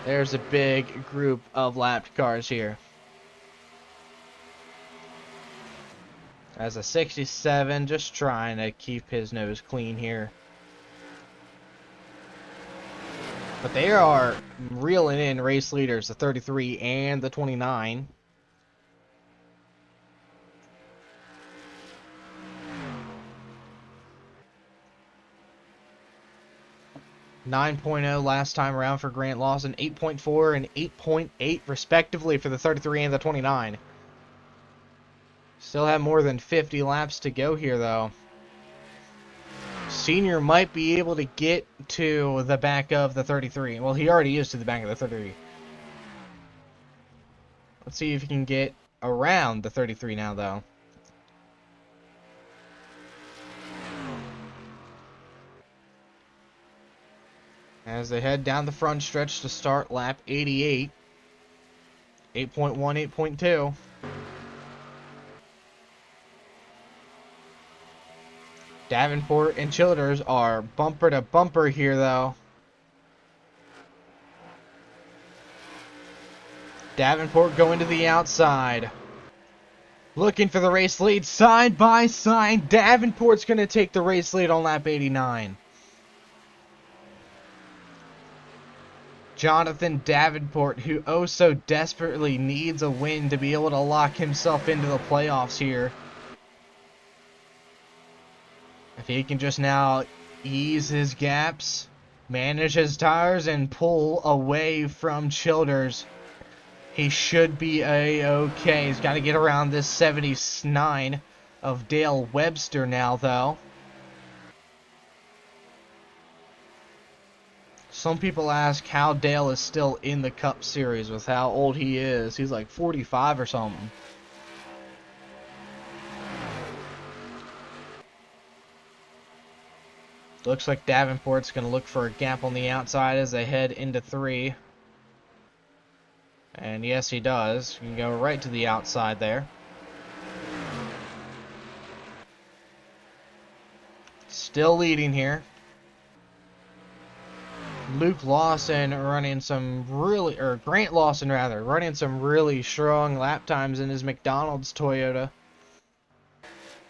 there's a big group of lapped cars here. As a 67 just trying to keep his nose clean here. But they are reeling in race leaders, the 33 and the 29. 9.0 last time around for Grant Lawson, 8.4 and 8.8 respectively for the 33 and the 29. Still have more than 50 laps to go here, though. Senior might be able to get to the back of the 33. Well, he already is to the back of the 33. Let's see if he can get around the 33 now, though. As they head down the front stretch to start lap 88. 8.1, 8.2. Davenport and Childers are bumper to bumper here, though. Davenport going to the outside. Looking for the race lead side by side. Davenport's going to take the race lead on lap 89. Jonathan Davenport, who oh so desperately needs a win to be able to lock himself into the playoffs here. If he can just now ease his gaps, manage his tires, and pull away from Childers, he should be a-okay. He's got to get around this 79 of Dale Webster now, though. Some people ask how Dale is still in the Cup Series with how old he is. He's like 45 or something. Looks like Davenport's going to look for a gap on the outside as they head into 3. And yes, he does. You can go right to the outside there. Still leading here. Luke Lawson running some really, or Grant Lawson rather, running some really strong lap times in his McDonald's Toyota.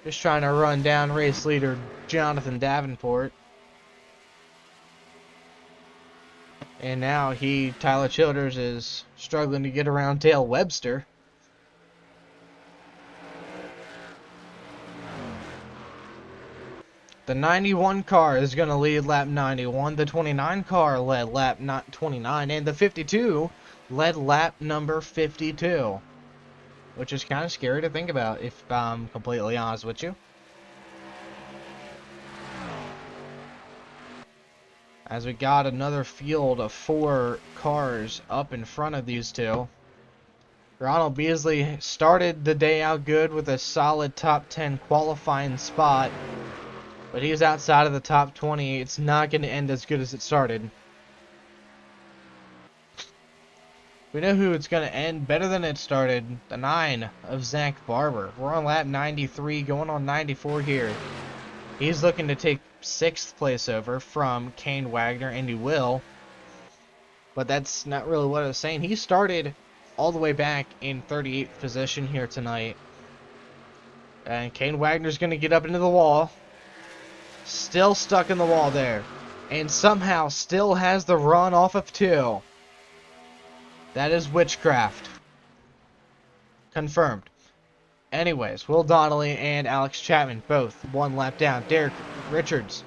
Just trying to run down race leader Jonathan Davenport. And now Tyler Childers, is struggling to get around Dale Webster. The 91 car is going to lead lap 91. The 29 car led lap 29. And the 52 led lap number 52. Which is kind of scary to think about, if I'm completely honest with you. As we got another field of 4 cars up in front of these two. Ronald Beasley started the day out good with a solid top 10 qualifying spot. But he's outside of the top 20. It's not going to end as good as it started. We know who it's going to end better than it started. The 9 of Zach Barber. We're on lap 93, going on 94 here. He's looking to take 6th place over from Kane Wagner, and he will. But that's not really what I was saying. He started all the way back in 38th position here tonight. And Kane Wagner's going to get up into the wall. Still stuck in the wall there. And somehow still has the run off of 2. That is witchcraft. Confirmed. Anyways, Will Donnelly and Alex Chapman both 1 lap down. Derek Richards,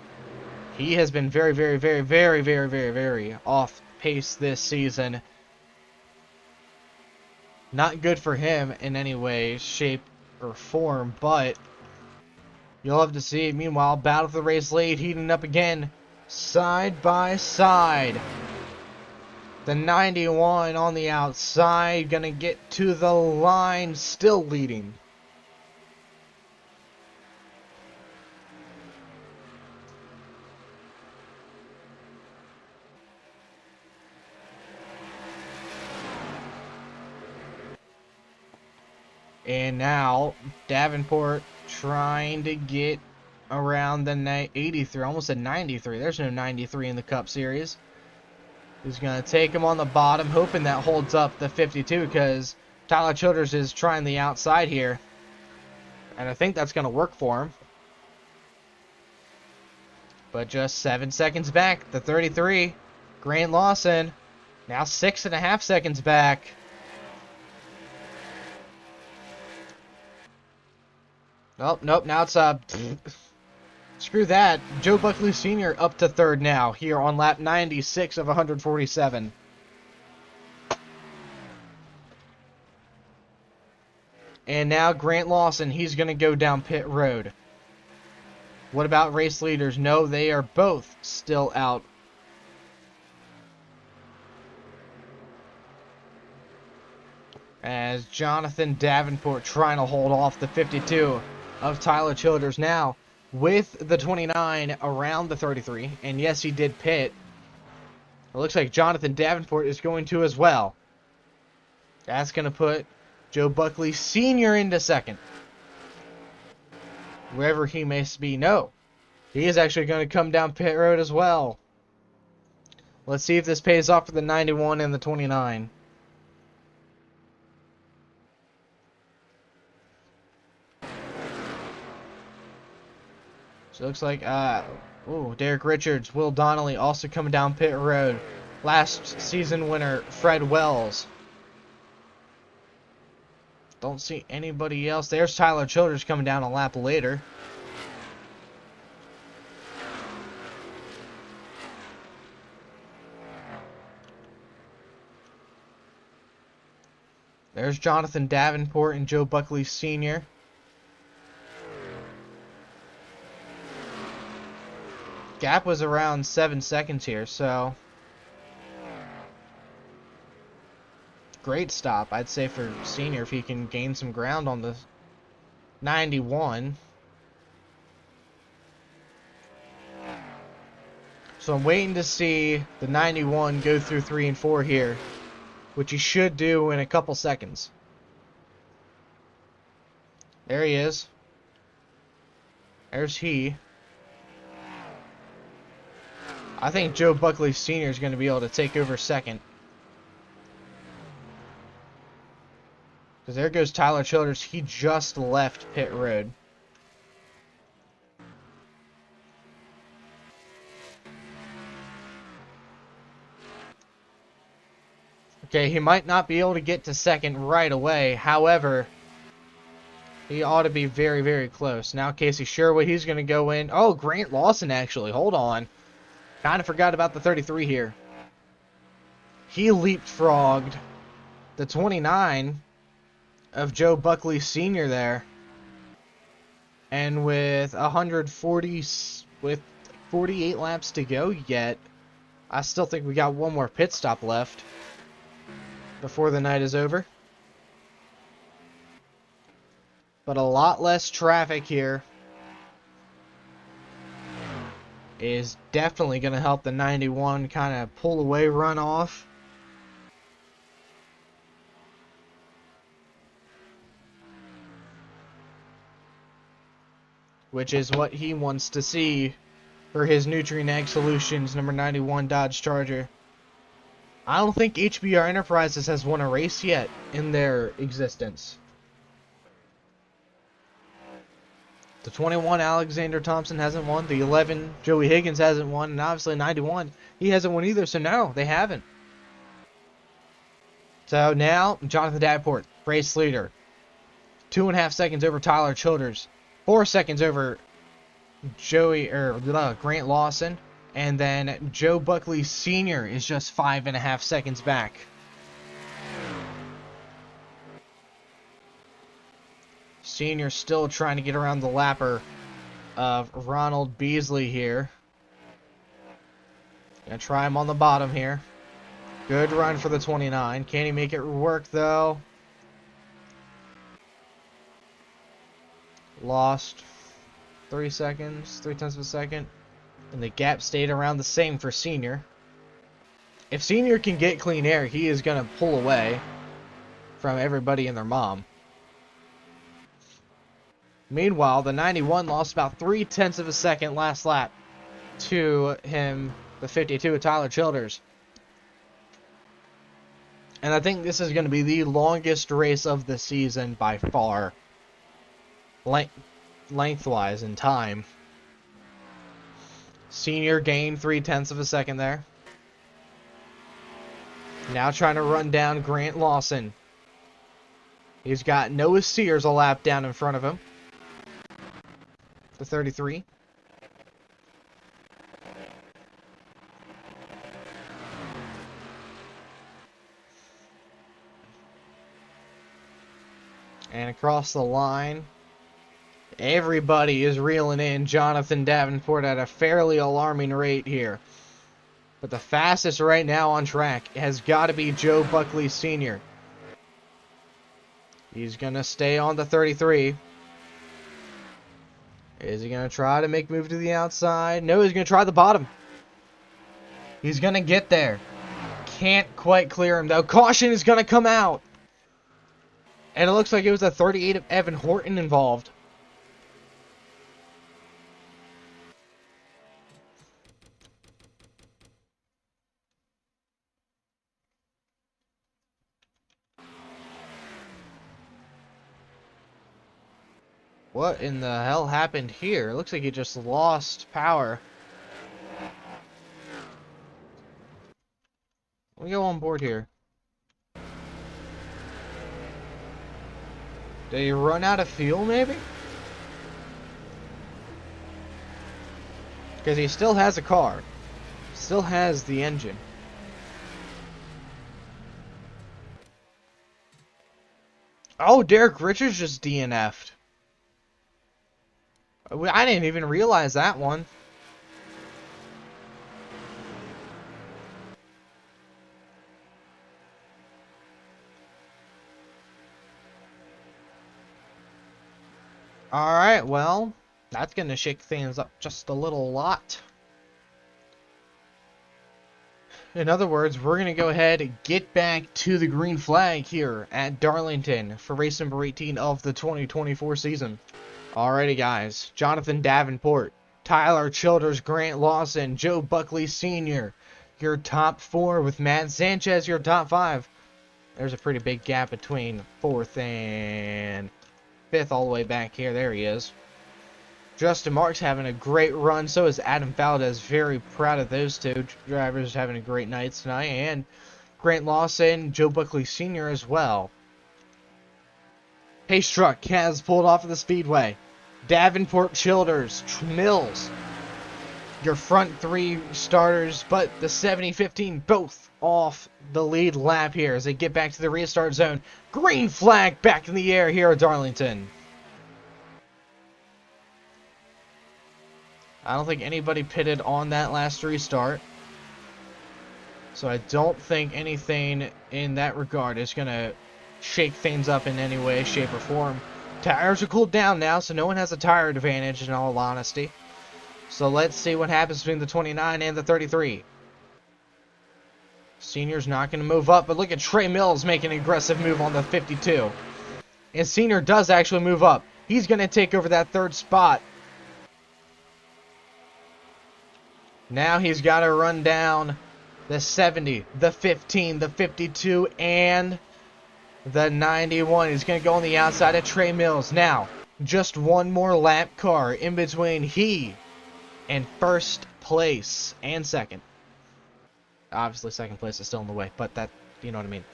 he has been very off pace this season. Not good for him in any way, shape, or form, but you'll have to see. Meanwhile, battle for the race lead, heating up again, side by side. The 91 on the outside, gonna get to the line, still leading. And now, Davenport trying to get around the 83, almost a 93. There's no 93 in the Cup Series. He's going to take him on the bottom, hoping that holds up the 52, because Tyler Childers is trying the outside here. And I think that's going to work for him. But just 7 seconds back, the 33, Grant Lawson, now 6.5 seconds back. Oh, nope, now it's screw that. Joe Buckley Sr. up to 3rd now, here on lap 96 of 147. And now Grant Lawson, he's going to go down pit road. What about race leaders? No, they are both still out. As Jonathan Davenport trying to hold off the 52 of Tyler Childers now with the 29 around the 33. And yes, he did pit. It looks like Jonathan Davenport is going to as well. That's going to put Joe Buckley Sr. into second. Wherever he may be. No, he is actually going to come down pit road as well. Let's see if this pays off for the 91 and the 29. So it looks like, Derek Richards, Will Donnelly also coming down pit road. Last season winner, Fred Wells. Don't see anybody else. There's Tyler Childers coming down a lap later. There's Jonathan Davenport and Joe Buckley Sr. Gap was around 7 seconds here, so great stop, I'd say, for Senior if he can gain some ground on the 91. So I'm waiting to see the 91 go through 3 and 4 here, which he should do in a couple seconds. There he is. There's he. I think Joe Buckley Sr. is going to be able to take over second. Because there goes Tyler Childers. He just left pit road. Okay, he might not be able to get to second right away. However, he ought to be very, very close. Now Casey Sherwood, he's going to go in. Oh, Grant Lawson, actually. Hold on. Kind of forgot about the 33 here. He leapfrogged the 29 of Joe Buckley Sr. there. And with 48 laps to go yet, I still think we got one more pit stop left before the night is over. But a lot less traffic here is definitely going to help the 91 kind of pull away, run off. Which is what he wants to see for his Nutri-Neg Solutions number 91 Dodge Charger. I don't think HBR Enterprises has won a race yet in their existence. The 21, Alexander Thompson, hasn't won. The 11, Joey Higgins, hasn't won. And obviously 91, he hasn't won either. So no, they haven't. So now, Jonathan Davenport, race leader. 2.5 seconds over Tyler Childers. 4 seconds over Grant Lawson. And then Joe Buckley Sr. is just 5.5 seconds back. Senior still trying to get around the lapper of Ronald Beasley here. Gonna try him on the bottom here. Good run for the 29. Can he make it work though? Lost 3 seconds, 0.3 of a second. And the gap stayed around the same for Senior. If Senior can get clean air, he is gonna pull away from everybody and their mom. Meanwhile, the 91 lost about 0.3 of a second last lap to him, the 52 of Tyler Childers. And I think this is going to be the longest race of the season by far, lengthwise in time. Senior gained 0.3 of a second there. Now trying to run down Grant Lawson. He's got Noah Sears a lap down in front of him. The 33. And across the line Everybody is reeling in Jonathan Davenport at a fairly alarming rate here. But the fastest right now on track has got to be Joe Buckley Sr. He's going to stay on the 33. Is he going to try to make a move to the outside? No, he's going to try the bottom. He's going to get there. Can't quite clear him, though. Caution is going to come out. And it looks like it was a 38 of Evan Horton involved. What in the hell happened here? It looks like he just lost power. Let me go on board here. Did he run out of fuel, maybe? Because he still has a car. Still has the engine. Oh, Derek Richards just DNF'd. I didn't even realize that one. Alright, well, that's going to shake things up just a little lot. In other words, we're going to go ahead and get back to the green flag here at Darlington for race number 18 of the 2024 season. Alrighty, guys. Jonathan Davenport, Tyler Childers, Grant Lawson, Joe Buckley Sr., your top 4 with Matt Sanchez, your top 5. There's a pretty big gap between 4th and 5th all the way back here. There he is. Justin Marks having a great run. So is Adam Valdez. Very proud of those two drivers having a great night tonight. And Grant Lawson, Joe Buckley Sr. as well. Pace truck has pulled off of the speedway. Davenport, Childers, Mills. Your front 3 starters, but the 70-15 both off the lead lap here as they get back to the restart zone. Green flag back in the air here at Darlington. I don't think anybody pitted on that last restart. So I don't think anything in that regard is going to shake things up in any way, shape, or form. Tires are cooled down now, so no one has a tire advantage in all honesty. So let's see what happens between the 29 and the 33. Senior's not going to move up, but look at Trey Mills making an aggressive move on the 52. And Senior does actually move up. He's going to take over that 3rd spot. Now he's got to run down the 70, the 15, the 52, and the 91. He's going to go on the outside of Trey Mills. Now, just one more lap car in between he and 1st place and 2nd. Obviously, 2nd place is still in the way, but that, you know what I mean.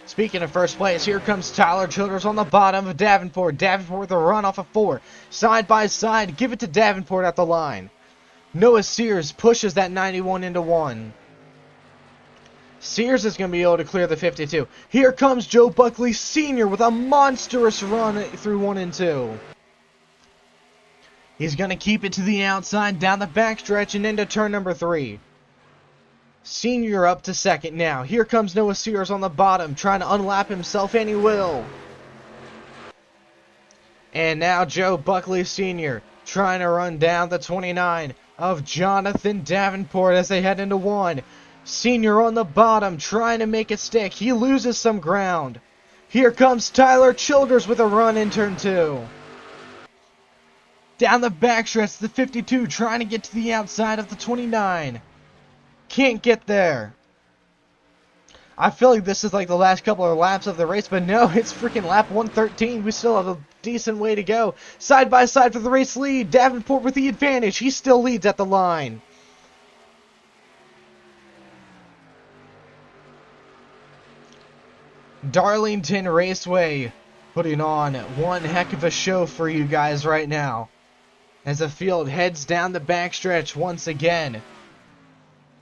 Speaking of 1st place, here comes Tyler Childers on the bottom of Davenport. Davenport with a run off of 4. Side by side, give it to Davenport at the line. Noah Sears pushes that 91 into 1. Sears is going to be able to clear the 52. Here comes Joe Buckley Sr. with a monstrous run through 1 and 2. He's going to keep it to the outside, down the backstretch, and into turn number 3. Senior up to 2nd now. Here comes Noah Sears on the bottom, trying to unlap himself, and he will. And now Joe Buckley Sr. trying to run down the 29 of Jonathan Davenport as they head into 1. Senior on the bottom, trying to make it stick. He loses some ground. Here comes Tyler Childers with a run in turn 2. Down the backstretch, the 52 trying to get to the outside of the 29. Can't get there. I feel like this is like the last couple of laps of the race, but no, it's freaking lap 113. We still have a decent way to go. Side by side for the race lead. Davenport with the advantage. He still leads at the line. Darlington Raceway putting on one heck of a show for you guys right now as the field heads down the backstretch once again.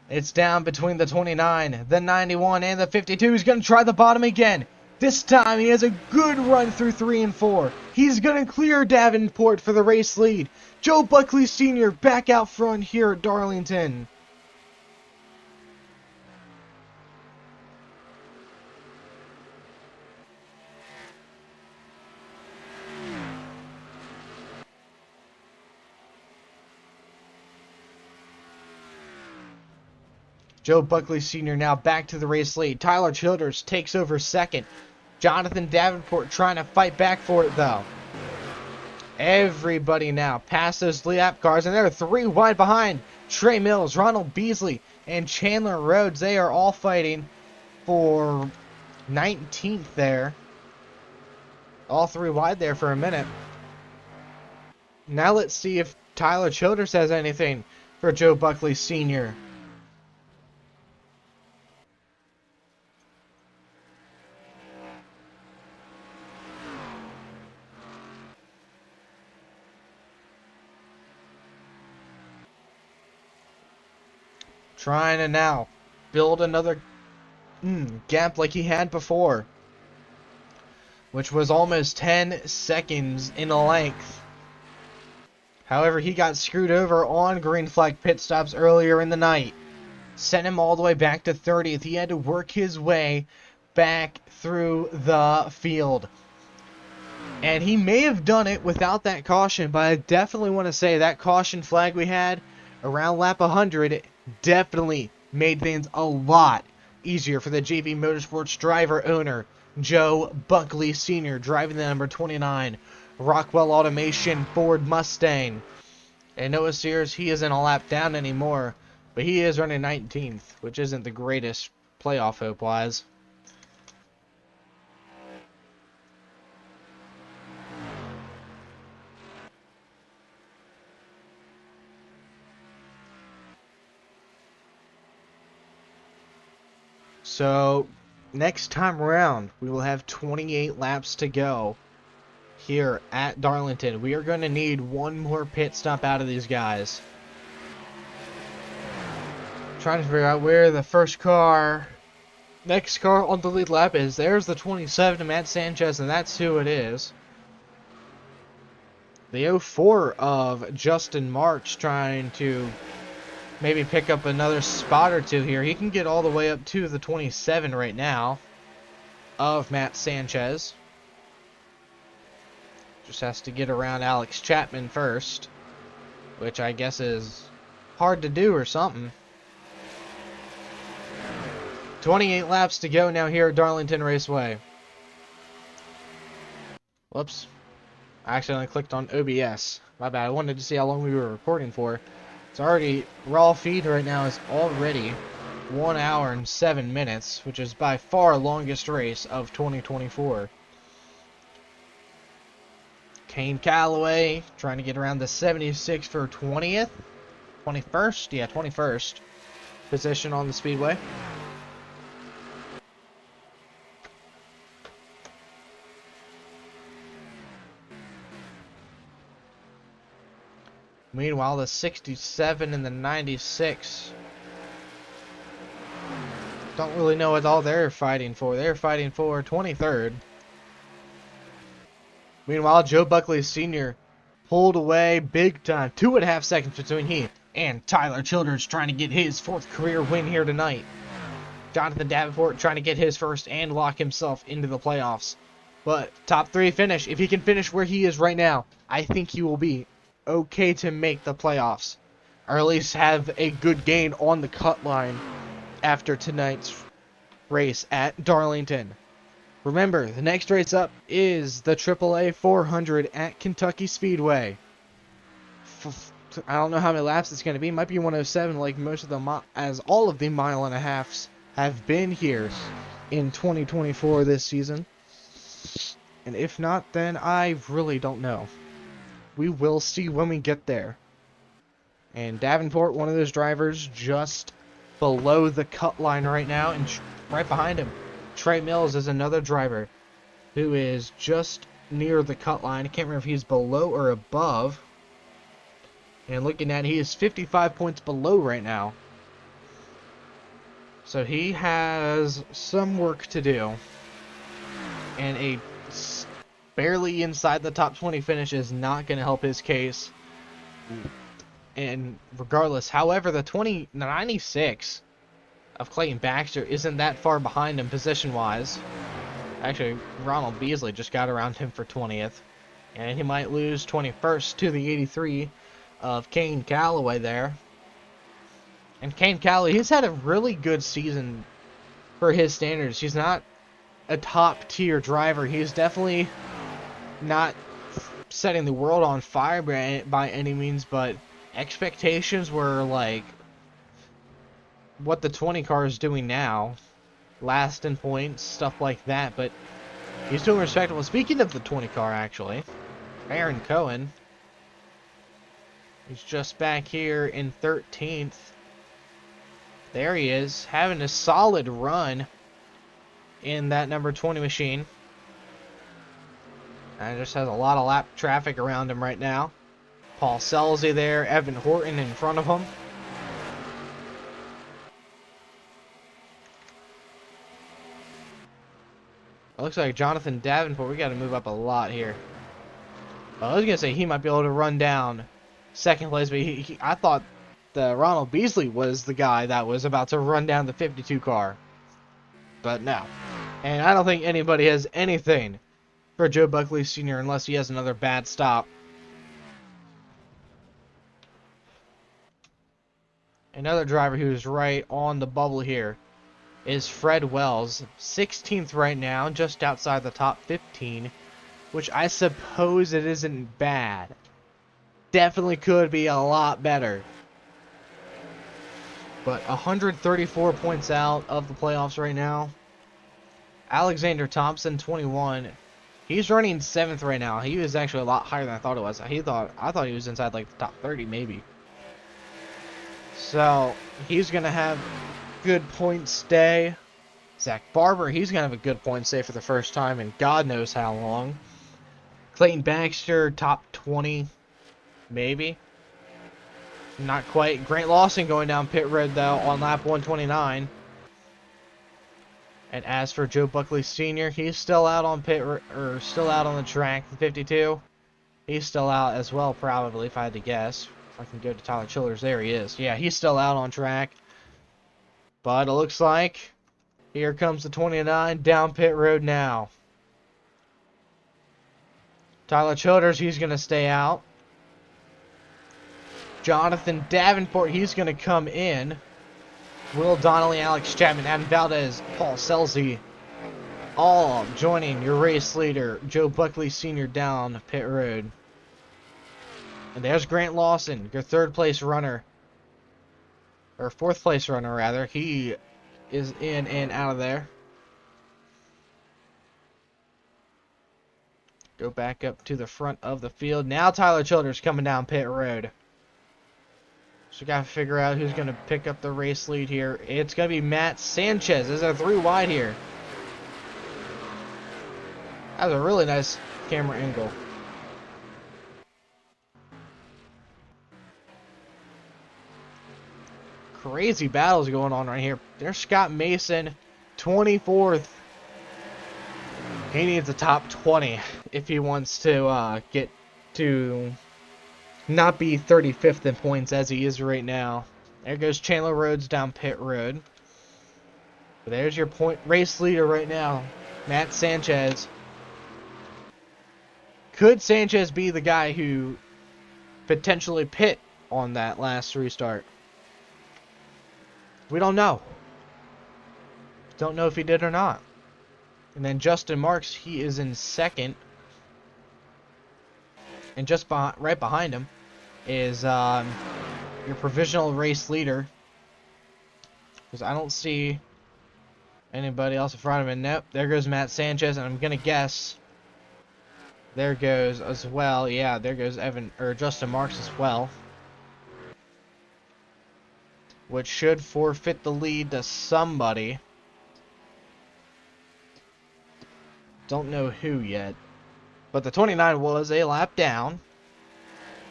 It's down between the 29, the 91, and the 52. He's going to try the bottom again. This time he has a good run through 3 and 4. He's going to clear Davenport for the race lead. Joe Buckley Sr. back out front here at Darlington. Joe Buckley Sr. now back to the race lead. Tyler Childers takes over second. Jonathan Davenport trying to fight back for it, though. Everybody now past those lap cars, and they're 3 wide behind. Trey Mills, Ronald Beasley, and Chandler Rhodes. They are all fighting for 19th there. All 3 wide there for a minute. Now let's see if Tyler Childers has anything for Joe Buckley Sr. Trying to now build another gap like he had before, which was almost 10 seconds in length. However, he got screwed over on green flag pit stops earlier in the night. Sent him all the way back to 30th. He had to work his way back through the field. And he may have done it without that caution, but I definitely want to say that caution flag we had around lap 100 definitely made things a lot easier for the JV Motorsports driver owner, Joe Buckley Sr., driving the number 29 Rockwell Automation Ford Mustang. And Noah Sears, he isn't a lap down anymore, but he is running 19th, which isn't the greatest playoff hope-wise. So, next time around, we will have 28 laps to go here at Darlington. We are going to need 1 more pit stop out of these guys. Trying to figure out where the next car on the lead lap is. There's the 27, Matt Sanchez, and that's who it is. The 04 of Justin March trying to maybe pick up another spot or 2 here. He can get all the way up to the 27 right now of Matt Sanchez. Just has to get around Alex Chapman first, which I guess is hard to do or something. 28 laps to go now here at Darlington Raceway. Whoops. I accidentally clicked on OBS. My bad. I wanted to see how long we were recording for. It's already, raw feed right now is already 1 hour and 7 minutes, which is by far longest race of 2024. Kane Calloway trying to get around the 76 for 20th? 21st? Yeah, 21st position on the speedway. Meanwhile, the 67 and the 96 don't really know what all they're fighting for. They're fighting for 23rd. Meanwhile, Joe Buckley Sr. pulled away big time. 2.5 seconds between he and Tyler Childers trying to get his 4th career win here tonight. Jonathan Davenport trying to get his first and lock himself into the playoffs. But top 3 finish. If he can finish where he is right now, I think he will be okay to make the playoffs, or at least have a good gain on the cut line after tonight's race at Darlington. Remember, the next race up is the AAA 400 at Kentucky Speedway. I don't know how many laps it's going to be. It might be 107, like most of the as all of the mile and a halves have been here in 2024 this season. And if not, then I really don't know. We will see when we get there. And Davenport, one of those drivers, just below the cut line right now, and right behind him, Trey Mills is another driver who is just near the cut line. I can't remember if he's below or above. And looking at it, he is 55 points below right now. So he has some work to do. And barely inside the top 20 finish is not going to help his case. And regardless, however, the 96 of Clayton Baxter isn't that far behind him position-wise. Actually, Ronald Beasley just got around him for 20th. And he might lose 21st to the 83 of Kane Calloway there. And Kane Calloway, he's had a really good season for his standards. He's not a top-tier driver. He's definitely not setting the world on fire by any means, but expectations were like what the 20 car is doing now. Last in points, stuff like that, but he's doing respectable. Speaking of the 20 car, actually, Aaron Cohen, he's just back here in 13th. There he is, having a solid run in that number 20 machine. And just has a lot of lap traffic around him right now. Paul Selzy there, Evan Horton in front of him. It looks like Jonathan Davenport, we got to move up a lot here. I was going to say he might be able to run down second place, but I thought the Ronald Beasley was the guy that was about to run down the 52 car. But no. And I don't think anybody has anything for Joe Buckley Sr. unless he has another bad stop. Another driver who's right on the bubble here is Fred Wells. 16th right now, just outside the top 15, which I suppose it isn't bad. Definitely could be a lot better. But 134 points out of the playoffs right now. Alexander Thompson, 21. He's running 7th right now. He was actually a lot higher than I thought it was. I thought he was inside like the top 30 maybe. So he's gonna have good points day. Zach Barber, he's gonna have a good points day for the first time in God knows how long. Clayton Baxter, top 20, maybe. Not quite. Grant Lawson going down pit road though on lap 129. And as for Joe Buckley Sr., he's still out on still out on the track. The 52, he's still out as well, probably if I had to guess. If I can go to Tyler Childers, there he is. Yeah, he's still out on track. But it looks like here comes the 29 down pit road now. Tyler Childers, he's gonna stay out. Jonathan Davenport, he's gonna come in. Will Donnelly, Alex Chapman, Adam Valdez, Paul Selzy, all joining your race leader, Joe Buckley Sr. down pit road. And there's Grant Lawson, your third place runner. Or fourth place runner, rather. He is in and out of there. Go back up to the front of the field. Now Tyler Childers coming down pit road. So we got to figure out who's going to pick up the race lead here. It's going to be Matt Sanchez. There's a 3 wide here. That was a really nice camera angle. Crazy battles going on right here. There's Scott Mason, 24th. He needs a top 20 if he wants to get to not be 35th in points as he is right now. There goes Chandler Rhodes down pit road. But there's your race leader right now, Matt Sanchez. Could Sanchez be the guy who potentially pit on that last restart? We don't know. Don't know if he did or not. And then Justin Marks, he is in second. And just right behind him is your provisional race leader. Because I don't see anybody else in front of him. Nope, there goes Matt Sanchez, and I'm going to guess there goes as well. Yeah, there goes Justin Marks as well. Which should forfeit the lead to somebody. Don't know who yet. But the 29 was a lap down.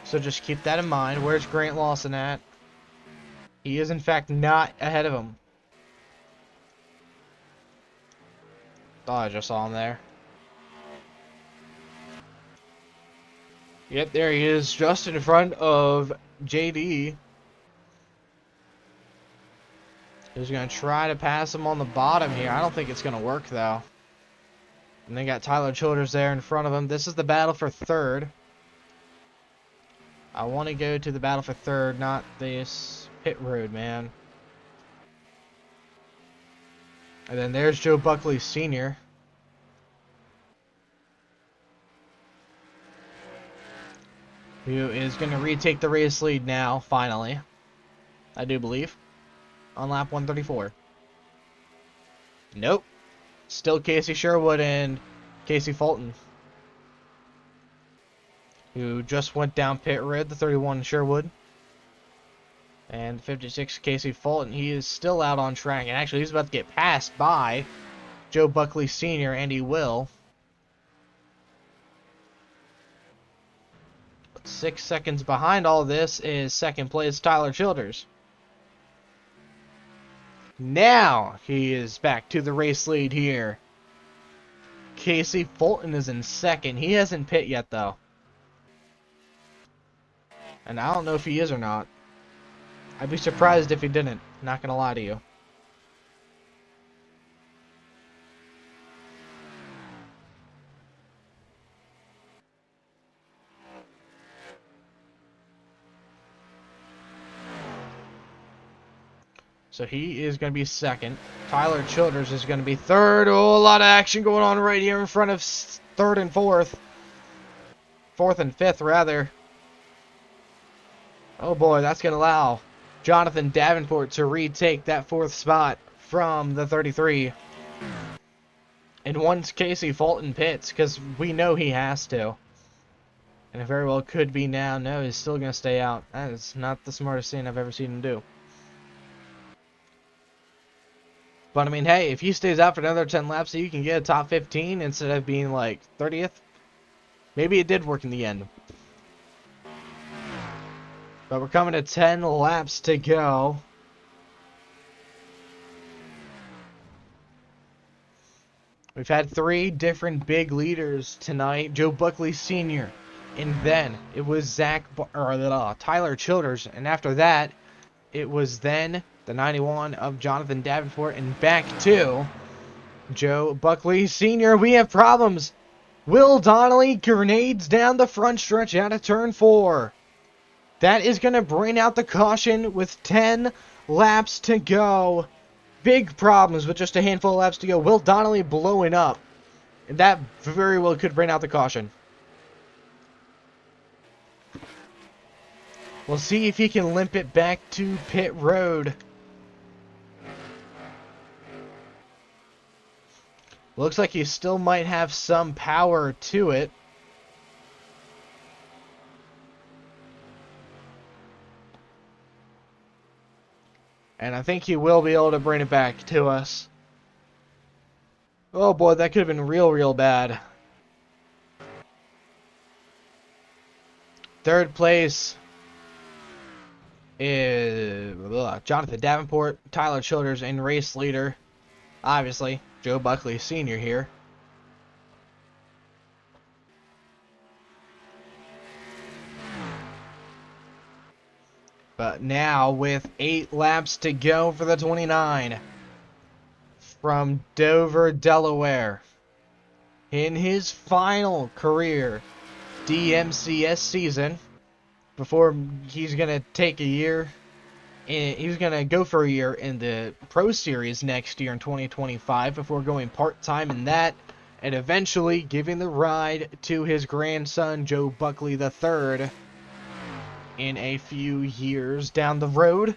So just keep that in mind. Where's Grant Lawson at? He is in fact not ahead of him. Thought I just saw him there. Yep, there he is, just in front of JD. He's going to try to pass him on the bottom here. I don't think it's going to work, though. And they got Tyler Childers there in front of him. This is the battle for third. I want to go to the battle for third, not this pit road, man. And then there's Joe Buckley Sr. who is going to retake the race lead now, finally. I do believe. On lap 134. Nope. Still Casey Sherwood and Casey Fulton, who just went down pit road, the 31 Sherwood. And 56 Casey Fulton, he is still out on track. And actually, he's about to get passed by Joe Buckley Sr., and he will. 6 seconds behind all this is second place Tyler Childers. Now he is back to the race lead here. Casey Fulton is in second. He hasn't pit yet, though. And I don't know if he is or not. I'd be surprised if he didn't. Not gonna lie to you. So he is going to be second. Tyler Childers is going to be third. Oh, a lot of action going on right here in front of third and fourth. Fourth and fifth, rather. Oh boy, that's going to allow Jonathan Davenport to retake that fourth spot from the 33. And once Casey Fulton pits, because we know he has to. And it very well could be now. No, he's still going to stay out. That is not the smartest thing I've ever seen him do. But, I mean, hey, if he stays out for another 10 laps, so you can get a top 15 instead of being, like, 30th. Maybe it did work in the end. But we're coming to 10 laps to go. We've had 3 different big leaders tonight. Joe Buckley Sr. And then it was Tyler Childers. And after that, it was then the 91 of Jonathan Davenport, and back to Joe Buckley Sr. We have problems. Will Donnelly grenades down the front stretch out of turn 4. That is going to bring out the caution with 10 laps to go. Big problems with just a handful of laps to go. Will Donnelly blowing up. And that very well could bring out the caution. We'll see if he can limp it back to pit road. Looks like he still might have some power to it. And I think he will be able to bring it back to us. Oh boy, that could have been real bad. Third place is Jonathan Davenport, Tyler Childers, and race leader, obviously, Joe Buckley Sr. here. But now, with 8 laps to go for the 29, from Dover, Delaware, in his final career DMCS season, before he's going to take a year, he's going to go for a year in the Pro Series next year in 2025 before going part-time in that, and eventually giving the ride to his grandson, Joe Buckley III, in a few years down the road.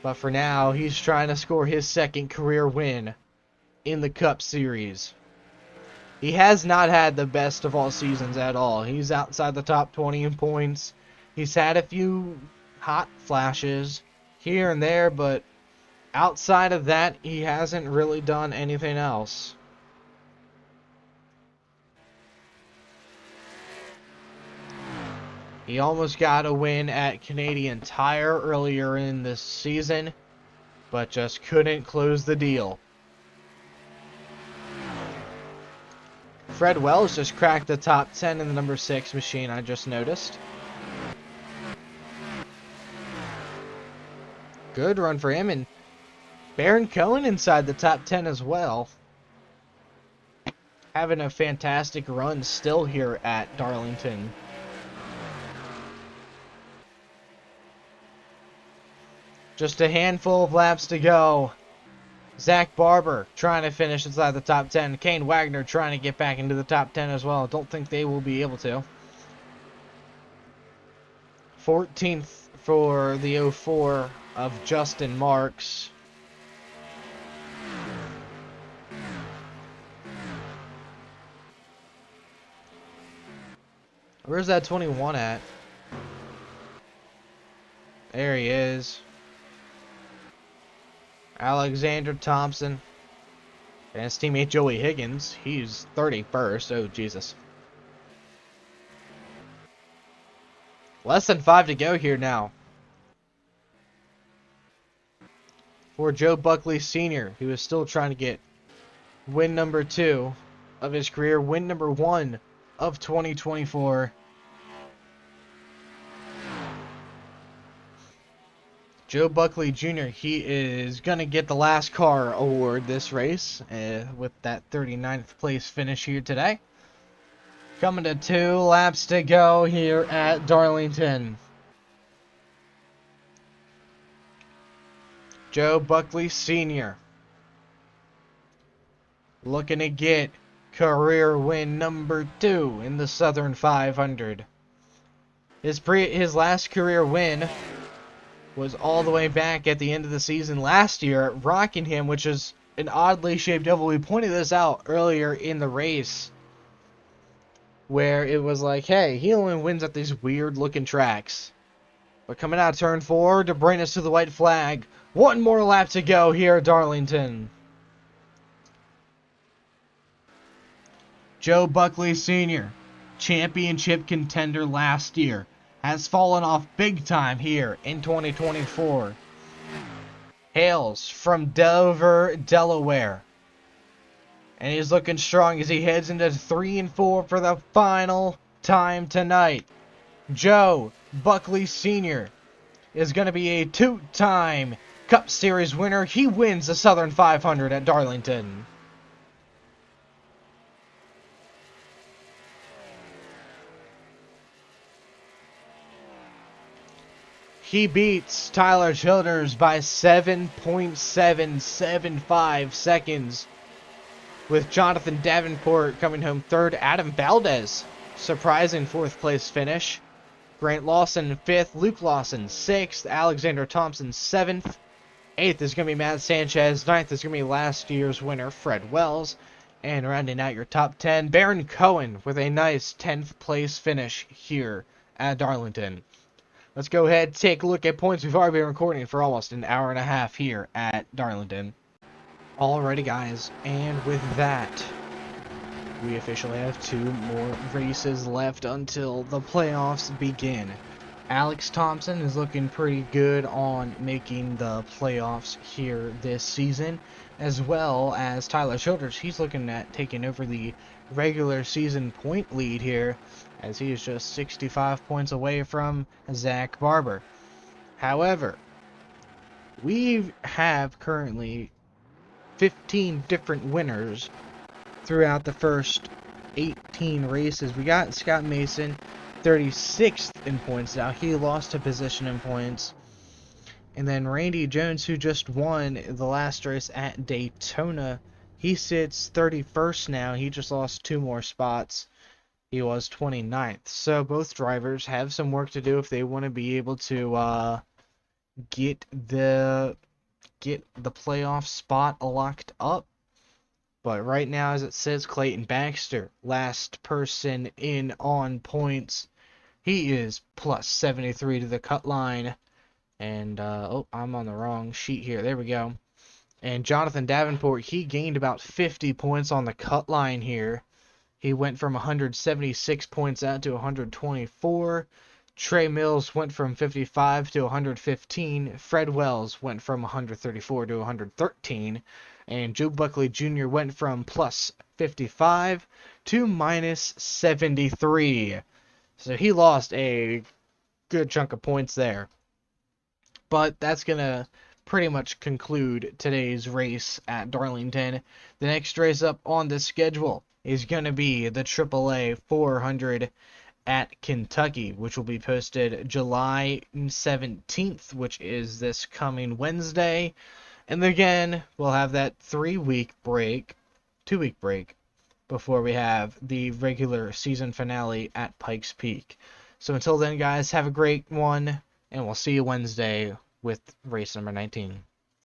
But for now, he's trying to score his second career win in the Cup Series. He has not had the best of all seasons at all. He's outside the top 20 in points. He's had a few hot flashes here and there, but outside of that, he hasn't really done anything else. He almost got a win at Canadian Tire earlier in this season, but just couldn't close the deal. Fred Wells just cracked the top 10 in the number 6 machine, I just noticed. Good run for him, and Baron Cohen inside the top 10 as well. Having a fantastic run still here at Darlington. Just a handful of laps to go. Zach Barber trying to finish inside the top 10. Kane Wagner trying to get back into the top 10 as well. Don't think they will be able to. 14th for the 04 of Justin Marks. Where's that 21 at? There he is. Alexander Thompson. And his teammate Joey Higgins. He's 31st. Oh, Jesus. Less than 5 to go here now. For Joe Buckley Sr., who is still trying to get win number 2 of his career. Win number 1 of 2024. Joe Buckley Jr., he is going to get the last car award this race with that 39th place finish here today. Coming to 2 laps to go here at Darlington. Joe Buckley Sr. looking to get career win number 2 in the Southern 500. His last career win was all the way back at the end of the season last year at Rockingham, which is an oddly shaped oval. We pointed this out earlier in the race, where it was like, hey, he only wins at these weird looking tracks. But coming out of turn 4 to bring us to the white flag. One more lap to go here at Darlington. Joe Buckley Sr., championship contender last year, has fallen off big time here in 2024. Hails from Dover, Delaware. And he's looking strong as he heads into 3 and 4 for the final time tonight. Joe Buckley Sr. is going to be a 2-time Cup Series winner. He wins the Southern 500 at Darlington. He beats Tyler Childers by 7.775 seconds, with Jonathan Davenport coming home 3rd. Adam Valdez, surprising 4th place finish. Grant Lawson 5th. Luke Lawson 6th. Alexander Thompson 7th. 8th is going to be Matt Sanchez. 9th is going to be last year's winner, Fred Wells. And rounding out your top 10, Baron Cohen with a nice 10th place finish here at Darlington. Let's go ahead and take a look at points. We've already been recording for almost an hour and a half here at Darlington. Alrighty, guys, and with that, we officially have 2 more races left until the playoffs begin. Alex Thompson is looking pretty good on making the playoffs here this season, as well as Tyler Childers. He's looking at taking over the regular season point lead here, as he is just 65 points away from Zach Barber. However, we have currently 15 different winners throughout the first 18 races. We got Scott Mason 36th in points now. He lost a position in points. And then Randy Jones, who just won the last race at Daytona, he sits 31st now. He just lost 2 more spots. He was 29th. So both drivers have some work to do if they want to be able to get the playoff spot locked up. But right now, as it says, Clayton Baxter, last person in on points. He is plus 73 to the cut line. And, oh, I'm on the wrong sheet here. There we go. And Jonathan Davenport, he gained about 50 points on the cut line here. He went from 176 points out to 124. Trey Mills went from 55 to 115. Fred Wells went from 134 to 113. And Joe Buckley Jr. went from plus 55 to minus 73. So he lost a good chunk of points there. But that's going to pretty much conclude today's race at Darlington. The next race up on the schedule is going to be the AAA 400 at Kentucky, which will be posted July 17th, which is this coming Wednesday. And again, we'll have that 2-week break before we have the regular season finale at Pikes Peak. So until then, guys, have a great one, and we'll see you Wednesday with race number 19.